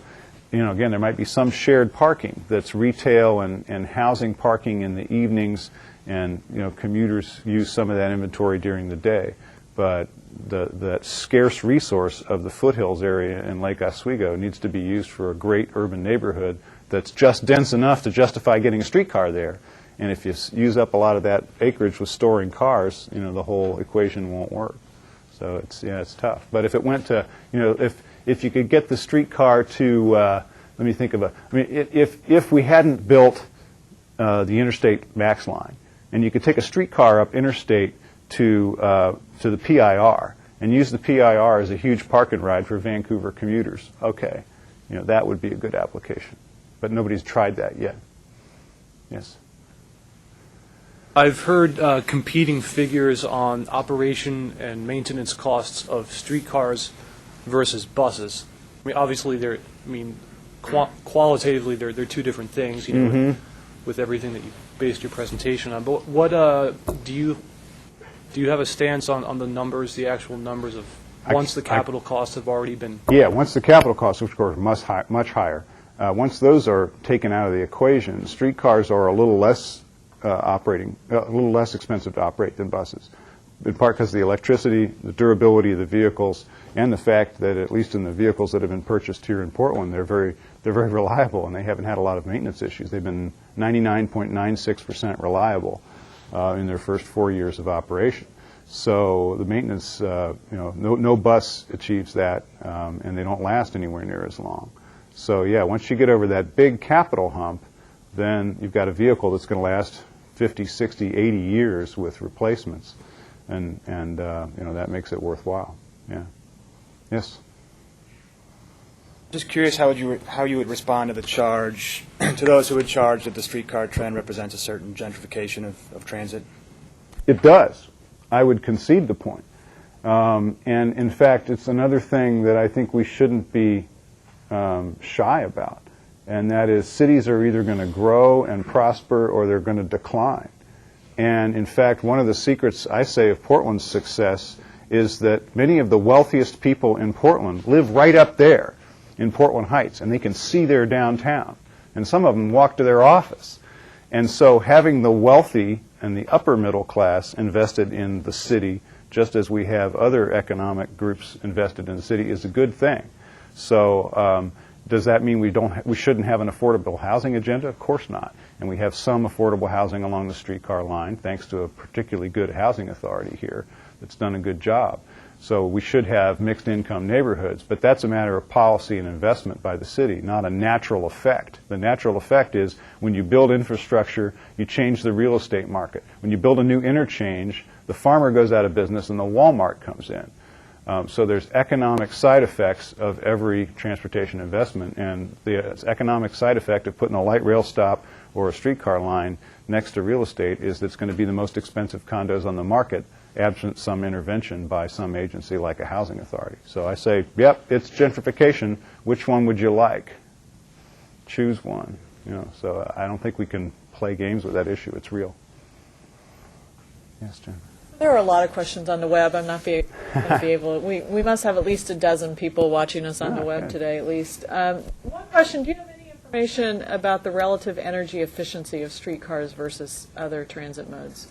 again, there might be some shared parking that's retail and housing parking in the evenings, and commuters use some of that inventory during the day. But that scarce resource of the foothills area in Lake Oswego needs to be used for a great urban neighborhood that's just dense enough to justify getting a streetcar there. And if you use up a lot of that acreage with storing cars, the whole equation won't work. So it's tough. But if it went to, if you could get the streetcar to, let me think of if we hadn't built the Interstate Max line, and you could take a streetcar up interstate to the PIR and use the PIR as a huge park and ride for Vancouver commuters, okay, that would be a good application. But nobody's tried that yet. Yes. I've heard competing figures on operation and maintenance costs of streetcars versus buses. I mean, obviously, qualitatively, they're two different things. With everything that you based your presentation on. But what do you have a stance on the numbers, the actual numbers of once the capital costs have already been? Yeah, once the capital costs, which of course are much higher. Once those are taken out of the equation, streetcars are a little less a little less expensive to operate than buses, in part because of the electricity, the durability of the vehicles, and the fact that at least in the vehicles that have been purchased here in Portland, they're very reliable, and they haven't had a lot of maintenance issues. They've been 99.96% reliable in their first 4 years of operation. So the maintenance, no bus achieves that, and they don't last anywhere near as long. So yeah, once you get over that big capital hump, then you've got a vehicle that's going to last 50, 60, 80 years with replacements, and that makes it worthwhile. Yeah. Yes. Just curious how you would respond to the charge to those who would charge that the streetcar trend represents a certain gentrification of transit. It does. I would concede the point. And in fact, it's another thing that I think we shouldn't be shy about, and that is cities are either going to grow and prosper or they're going to decline. And in fact, one of the secrets, I say, of Portland's success is that many of the wealthiest people in Portland live right up there in Portland Heights, and they can see their downtown. And some of them walk to their office. And so having the wealthy and the upper middle class invested in the city, just as we have other economic groups invested in the city, is a good thing. So does that mean we shouldn't have an affordable housing agenda? Of course not. And we have some affordable housing along the streetcar line, thanks to a particularly good housing authority here that's done a good job. So we should have mixed income neighborhoods, but that's a matter of policy and investment by the city, not a natural effect. The natural effect is when you build infrastructure, you change the real estate market. When you build a new interchange, the farmer goes out of business and the Walmart comes in. So there's economic side effects of every transportation investment, and the economic side effect of putting a light rail stop or a streetcar line next to real estate is that it's going to be the most expensive condos on the market, absent some intervention by some agency like a housing authority. So I say, yep, it's gentrification. Which one would you like? Choose one. So I don't think we can play games with that issue. It's real. Yes, Jen. There are a lot of questions on the web. I'm not going to be able to. We must have at least a dozen people watching us on the web today, at least. One question, do you have any information about the relative energy efficiency of streetcars versus other transit modes?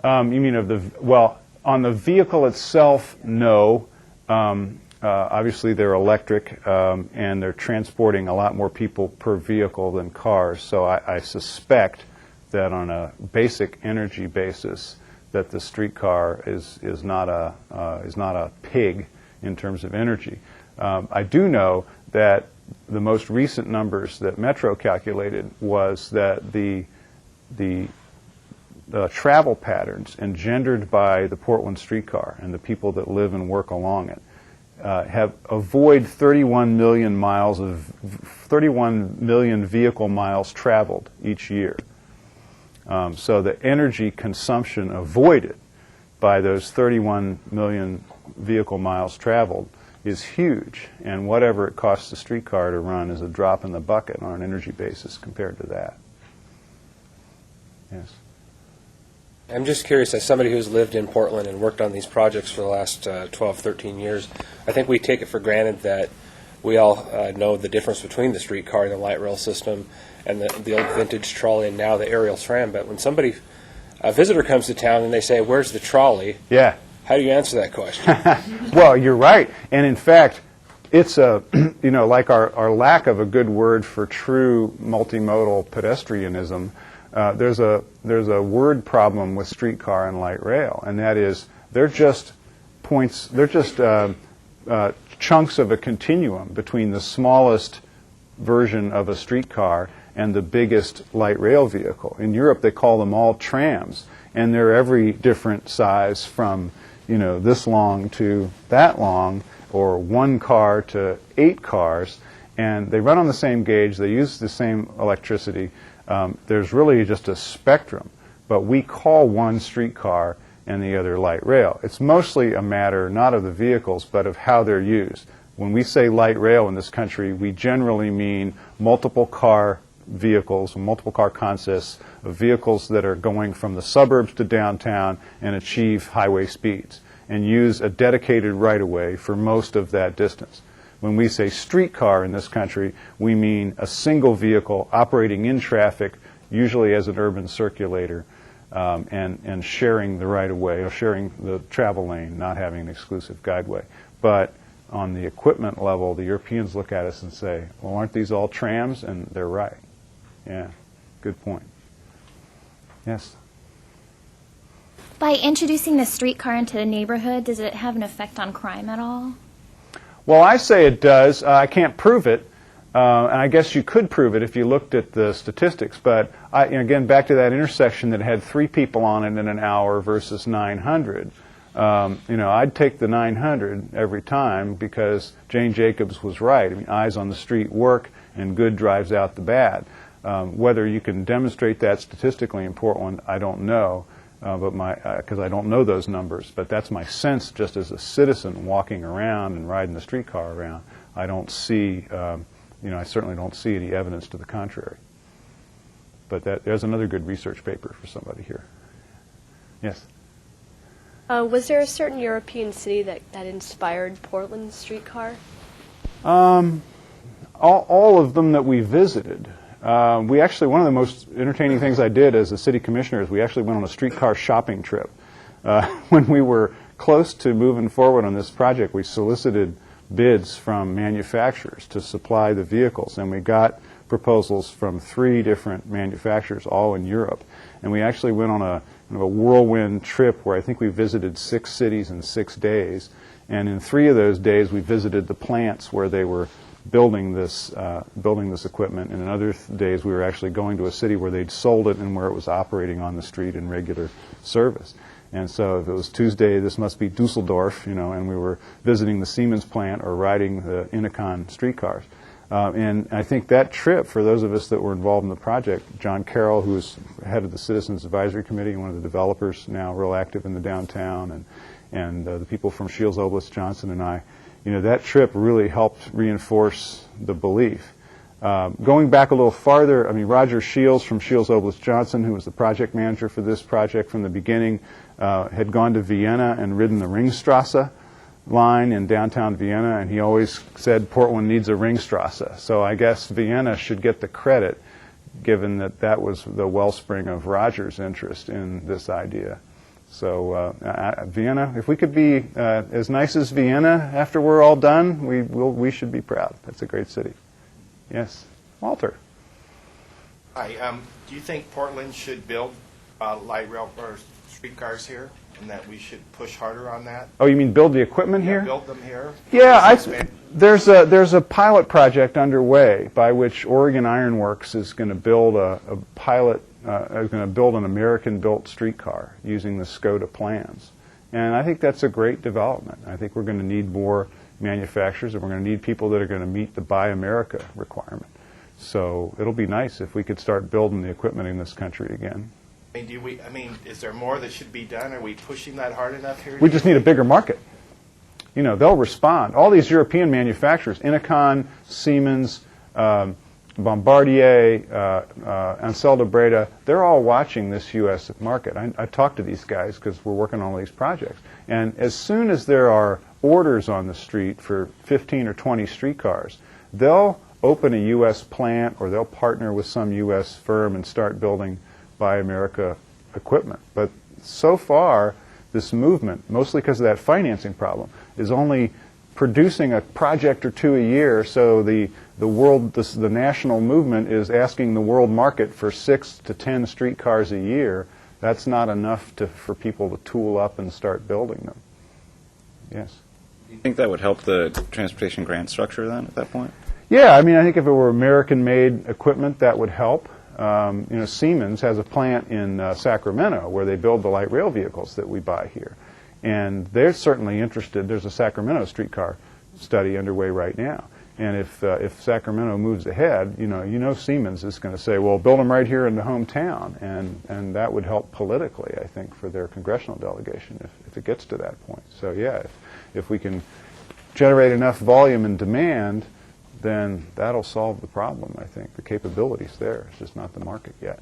You mean on the vehicle itself, no. Obviously, they're electric, and they're transporting a lot more people per vehicle than cars. So I suspect that on a basic energy basis, that the streetcar is not a pig in terms of energy. I do know that the most recent numbers that Metro calculated was that the travel patterns engendered by the Portland streetcar and the people that live and work along it have avoid 31 million vehicle miles traveled each year. So the energy consumption avoided by those 31 million vehicle miles traveled is huge, and whatever it costs the streetcar to run is a drop in the bucket on an energy basis compared to that. Yes. I'm just curious, as somebody who's lived in Portland and worked on these projects for the last 12, 13 years, I think we take it for granted that we all know the difference between the streetcar and the light rail system and the old vintage trolley and now the aerial tram. But when a visitor comes to town and they say, "Where's the trolley?" Yeah. How do you answer that question? Well, you're right. And in fact, it's like our lack of a good word for true multimodal pedestrianism. There's a word problem with streetcar and light rail, and that is they're just chunks of a continuum between the smallest version of a streetcar and the biggest light rail vehicle. In Europe, they call them all trams, and they're every different size from this long to that long, or 1 car to 8 cars, and they run on the same gauge. They use the same electricity. There's really just a spectrum, but we call one streetcar and the other light rail. It's mostly a matter not of the vehicles, but of how they're used. When we say light rail in this country, we generally mean multiple car vehicles, multiple car consists of vehicles that are going from the suburbs to downtown and achieve highway speeds and use a dedicated right-of-way for most of that distance. When we say streetcar in this country, we mean a single vehicle operating in traffic, usually as an urban circulator, and sharing the right-of-way or sharing the travel lane, not having an exclusive guideway. But on the equipment level, the Europeans look at us and say, well, aren't these all trams? And they're right. Yeah, good point. Yes? By introducing the streetcar into the neighborhood, does it have an effect on crime at all? Well, I say it does. I can't prove it, And I guess you could prove it if you looked at the statistics. But again, back to that intersection that had 3 people on it in an hour versus 900. I'd take the 900 every time because Jane Jacobs was right. I mean, eyes on the street work, and good drives out the bad. Whether you can demonstrate that statistically in Portland, I don't know, because I don't know those numbers. But that's my sense, just as a citizen walking around and riding the streetcar around. I don't see, I certainly don't see any evidence to the contrary. But there's another good research paper for somebody here. Yes. Was there a certain European city that inspired Portland's streetcar? All of them that we visited. We actually, one of the most entertaining things I did as a city commissioner is we actually went on a streetcar shopping trip. When we were close to moving forward on this project, we solicited bids from manufacturers to supply the vehicles, and we got proposals from 3 different manufacturers, all in Europe. And we actually went on a whirlwind trip where I think we visited 6 cities in 6 days. And in 3 of those days, we visited the plants where they were building this equipment. And in other days, we were actually going to a city where they'd sold it and where it was operating on the street in regular service. And so if it was Tuesday, this must be Dusseldorf, and we were visiting the Siemens plant or riding the Unicon streetcars. And I think that trip, for those of us that were involved in the project, John Carroll, who is head of the Citizens Advisory Committee, one of the developers now real active in the downtown, and the people from Shields, Oblis, Johnson, and I, that trip really helped reinforce the belief. Going back a little farther, Roger Shields from Shields, Oblis, Johnson, who was the project manager for this project from the beginning, had gone to Vienna and ridden the Ringstrasse line in downtown Vienna, and he always said Portland needs a Ringstrasse. So I guess Vienna should get the credit, given that was the wellspring of Roger's interest in this idea. So Vienna, if we could be as nice as Vienna after we're all done, we should be proud. That's a great city. Yes, Walter. Hi. Do you think Portland should build light rail or streetcars here, and that we should push harder on that? Oh, you mean build the equipment here? Build them here. Yeah, there's a pilot project underway by which Oregon Iron Works is going to build an American-built streetcar using the SCOTA plans, and I think that's a great development. I think we're going to need more manufacturers, and we're going to need people that are going to meet the Buy America requirement. So it'll be nice if we could start building the equipment in this country again. Is there more that should be done? Are we pushing that hard enough here? We just need a bigger market. They'll respond. All these European manufacturers, Unicon, Siemens, Bombardier, Ansel de Breda, they're all watching this U.S. market. I talked to these guys because we're working on all these projects. And as soon as there are orders on the street for 15 or 20 streetcars, they'll open a U.S. plant or they'll partner with some U.S. firm and start building Buy America equipment. But so far, this movement, mostly because of that financing problem, is only producing a project or 2 a year. So the national movement is asking the world market for 6 to 10 streetcars a year. That's not enough for people to tool up and start building them. Yes. Do you think that would help the transportation grant structure then at that point? Yeah, I think if it were American-made equipment, that would help. Siemens has a plant in Sacramento where they build the light rail vehicles that we buy here. And they're certainly interested. There's a Sacramento streetcar study underway right now. And if Sacramento moves ahead, Siemens is going to say, well, build them right here in the hometown. And that would help politically, I think, for their congressional delegation if it gets to that point. So, yeah, if we can generate enough volume and demand, then that'll solve the problem, I think. The capability's there. It's just not the market yet.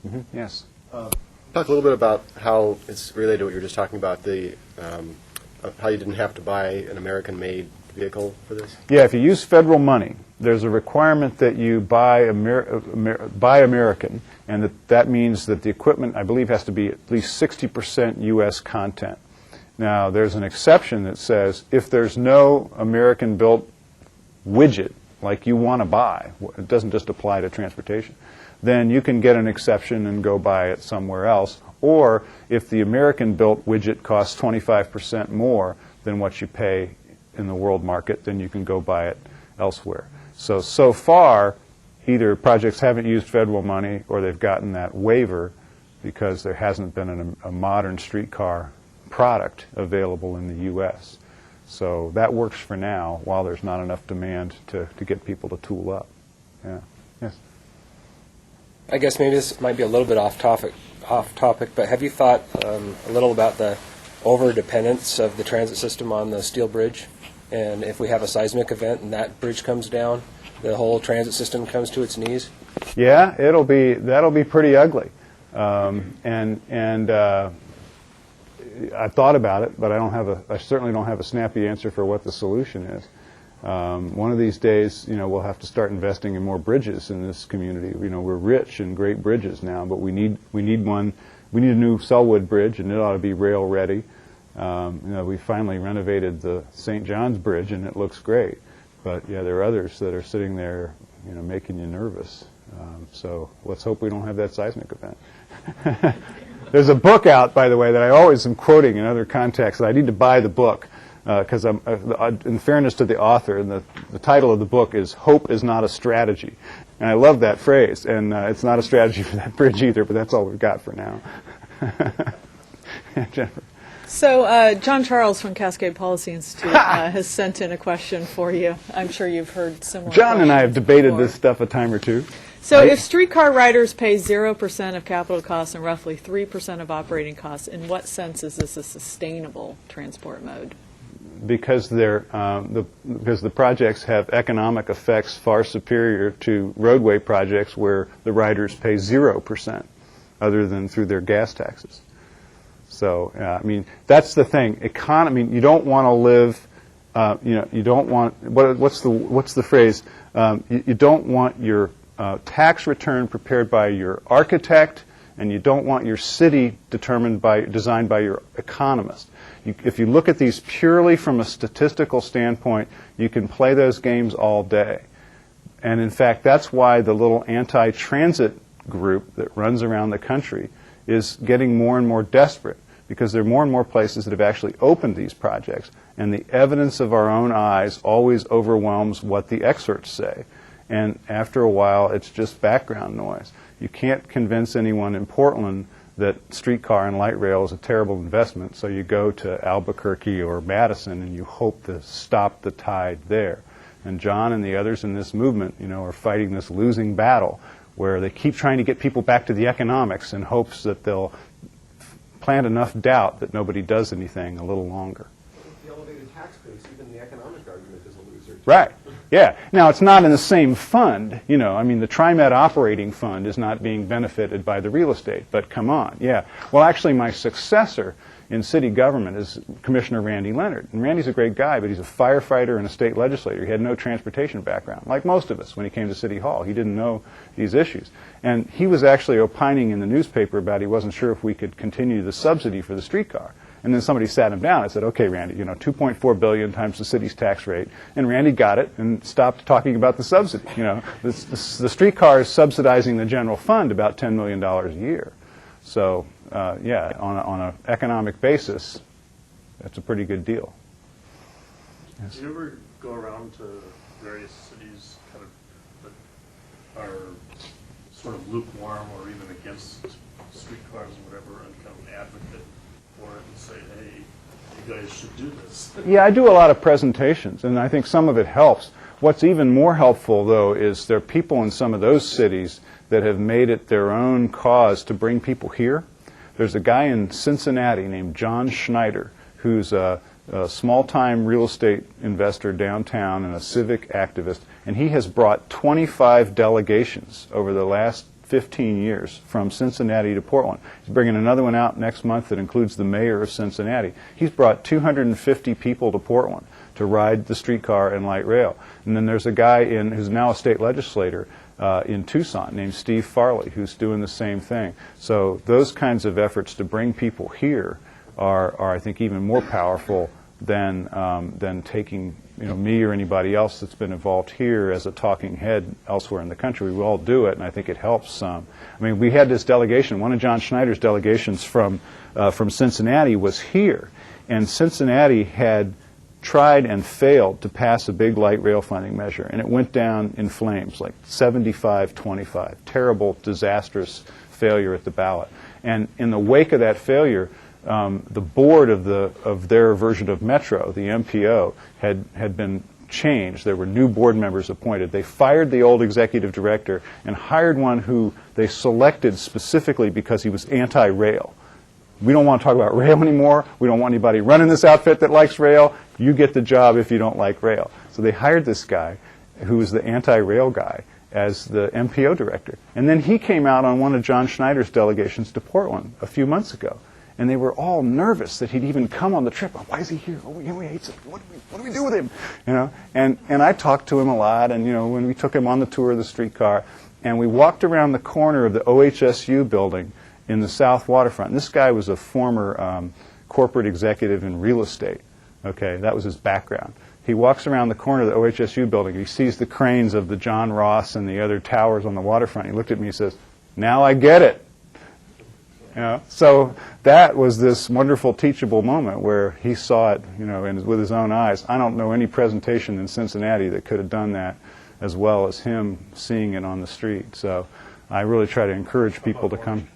Mm-hmm. Yes? Talk a little bit about how it's related to what you were just talking about, how you didn't have to buy an American-made vehicle for this? Yeah, if you use federal money, there's a requirement that you buy American, and that means that the equipment, I believe, has to be at least 60% U.S. content. Now, there's an exception that says if there's no American-built widget like you want to buy, it doesn't just apply to transportation, then you can get an exception and go buy it somewhere else. Or if the American-built widget costs 25% more than what you pay in the world market, then you can go buy it elsewhere. So far, either projects haven't used federal money or they've gotten that waiver because there hasn't been a modern streetcar product available in the U.S. So that works for now while there's not enough demand to get people to tool up. Yeah. Yes. I guess maybe this might be a little bit off topic, but have you thought a little about the over-dependence of the transit system on the steel bridge? And if we have a seismic event and that bridge comes down, the whole transit system comes to its knees? Yeah, that'll be pretty ugly. I thought about it, but I certainly don't have a snappy answer for what the solution is. One of these days, we'll have to start investing in more bridges in this community. We're rich in great bridges now, but we need one. We need a new Selwood Bridge, and it ought to be rail ready. We finally renovated the St. John's Bridge, and it looks great. But yeah, there are others that are sitting there, making you nervous. So let's hope we don't have that seismic event. There's a book out, by the way, that I always am quoting in other contexts. I need to buy the book because in fairness to the author, and the title of the book is "Hope is Not a Strategy," and I love that phrase. And it's not a strategy for that bridge either, but that's all we've got for now. Jennifer. So John Charles from Cascade Policy Institute has sent in a question for you. I'm sure you've heard similar. John and I have debated before. this stuff a time or two. So if streetcar riders pay 0% of capital costs and roughly 3% of operating costs, in what sense is this a sustainable transport mode? Because because the projects have economic effects far superior to roadway projects where the riders pay 0% other than through their gas taxes. So, that's the thing. You don't want to live, you don't want, what's the phrase? You don't want your tax return prepared by your architect, and you don't want your city designed by your economist. If you look at these purely from a statistical standpoint, you can play those games all day. And in fact, that's why the little anti-transit group that runs around the country is getting more and more desperate, because there are more and more places that have actually opened these projects, and the evidence of our own eyes always overwhelms what the experts say. And after a while, it's just background noise. You can't convince anyone in Portland that streetcar and light rail is a terrible investment, so you go to Albuquerque or Madison and you hope to stop the tide there. And John and the others in this movement, are fighting this losing battle where they keep trying to get people back to the economics in hopes that they'll plant enough doubt that nobody does anything a little longer. The elevated tax base, even the economic argument is a loser. Right. Yeah. Now, it's not in the same fund. The TriMet operating fund is not being benefited by the real estate. But come on. Yeah. Well, actually, my successor in city government is Commissioner Randy Leonard. And Randy's a great guy, but he's a firefighter and a state legislator. He had no transportation background, like most of us when he came to City Hall. He didn't know these issues. And he was actually opining in the newspaper about he wasn't sure if we could continue the subsidy for the streetcar. And then somebody sat him down and said, okay, Randy, $2.4 billion times the city's tax rate. And Randy got it and stopped talking about the subsidy. The streetcar is subsidizing the general fund about $10 million a year. So, on an economic basis, that's a pretty good deal. Yes. Do you ever go around to various cities kind of that are sort of lukewarm or even against streetcars or whatever and kind of advocate for it and say, hey, you guys should do this? Yeah, I do a lot of presentations, and I think some of it helps. What's even more helpful, though, is there are people in some of those cities that have made it their own cause to bring people here. There's a guy in Cincinnati named John Schneider who's a small-time real estate investor downtown and a civic activist, and he has brought 25 delegations over the last 15 years from Cincinnati to Portland. He's bringing another one out next month that includes the mayor of Cincinnati. He's brought 250 people to Portland to ride the streetcar and light rail. And then there's a guy who's now a state legislator in Tucson named Steve Farley who's doing the same thing. So those kinds of efforts to bring people here are I think, even more powerful than taking me or anybody else that's been involved here as a talking head elsewhere in the country. We all do it, and I think it helps some. We had this delegation. One of John Schneider's delegations from Cincinnati was here, and Cincinnati had tried and failed to pass a big light rail funding measure, and it went down in flames, like 75-25. Terrible, disastrous failure at the ballot. And in the wake of that failure, the board of their version of Metro, the MPO, had been changed. There were new board members appointed. They fired the old executive director and hired one who they selected specifically because he was anti-rail. We don't want to talk about rail anymore. We don't want anybody running this outfit that likes rail. You get the job if you don't like rail. So they hired this guy who was the anti-rail guy as the MPO director. And then he came out on one of John Schneider's delegations to Portland a few months ago. And they were all nervous that he'd even come on the trip. Oh, why is he here? Oh, he hates it. What do we do with him? You know, and I talked to him a lot. And, you know, when we took him on the tour of the streetcar, and we walked around the corner of the OHSU building in the South Waterfront. And this guy was a former corporate executive in real estate. Okay, that was his background. He walks around the corner of the OHSU building. He sees the cranes of the John Ross and the other towers on the waterfront. He looked at me and says, "Now I get it." You know, so that was this wonderful teachable moment where he saw it, you know, with his own eyes. I don't know any presentation in Cincinnati that could have done that as well as him seeing it on the street. So I really try to encourage people to come.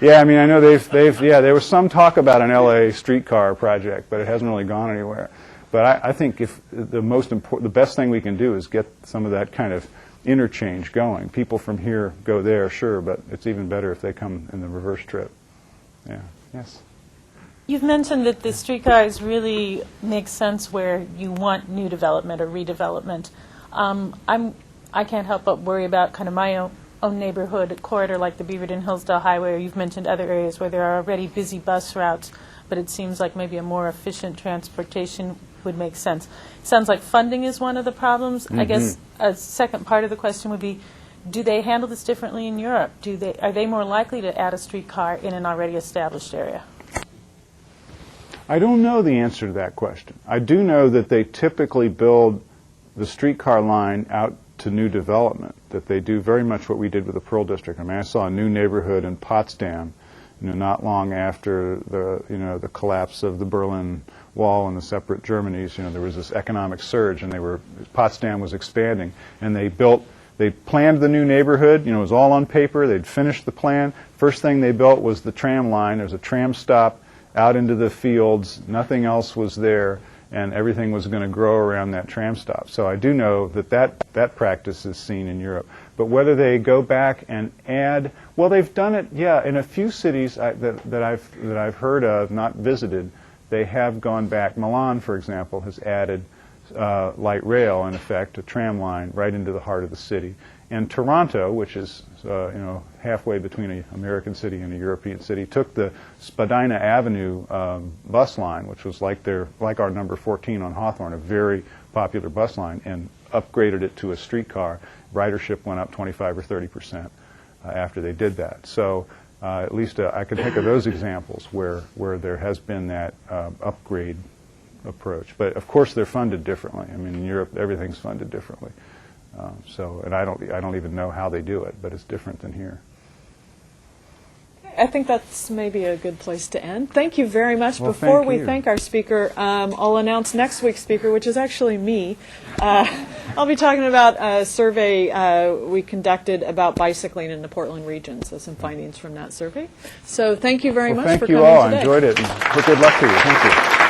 Yeah, I mean, I know there was some talk about an LA streetcar project, but it hasn't really gone anywhere. But I think if the best thing we can do is get some of that kind of interchange going. People from here go there, sure, but it's even better if they come in the reverse trip. Yeah. Yes. You've mentioned that the streetcars really make sense where you want new development or redevelopment. I can't help but worry about kind of my own neighborhood corridor like the Beaverton Hillsdale Highway, or you've mentioned other areas where there are already busy bus routes, but it seems like maybe a more efficient transportation would make sense. It sounds like funding is one of the problems. I guess a second part of the question would be, do they handle this differently in Europe? Are they more likely to add a streetcar in an already established area? I don't know the answer to that question. I do know that they typically build the streetcar line out to new development, that they do very much what we did with the Pearl District. I mean, I saw a new neighborhood in Potsdam, you know, not long after the collapse of the Berlin Wall and the separate Germanys. You know, there was this economic surge, and Potsdam was expanding, and they planned the new neighborhood. You know, it was all on paper. They'd finished the plan. First thing they built was the tram line. There was a tram stop out into the fields. Nothing else was there, and everything was going to grow around that tram stop. So I do know that practice is seen in Europe. But whether they go back and add, well, they've done it, yeah, in a few cities that I've heard of, not visited. They have gone back. Milan, for example, has added light rail, in effect, a tram line right into the heart of the city. And Toronto, which is halfway between an American city and a European city, took the Spadina Avenue bus line, which was like our number 14 on Hawthorne, a very popular bus line, and upgraded it to a streetcar. Ridership went up 25 or 30% after they did that. So at least I can think of those examples where there has been that upgrade approach. But of course, they're funded differently. I mean, in Europe, everything's funded differently. And I don't even know how they do it, but it's different than here. I think that's maybe a good place to end. Thank you very much. Well, Before thank we you. thank our speaker, I'll announce next week's speaker, which is actually me. I'll be talking about a survey we conducted about bicycling in the Portland region, so some findings from that survey. So thank you very much for coming today. Thank you all. I enjoyed it. And good luck to you. Thank you.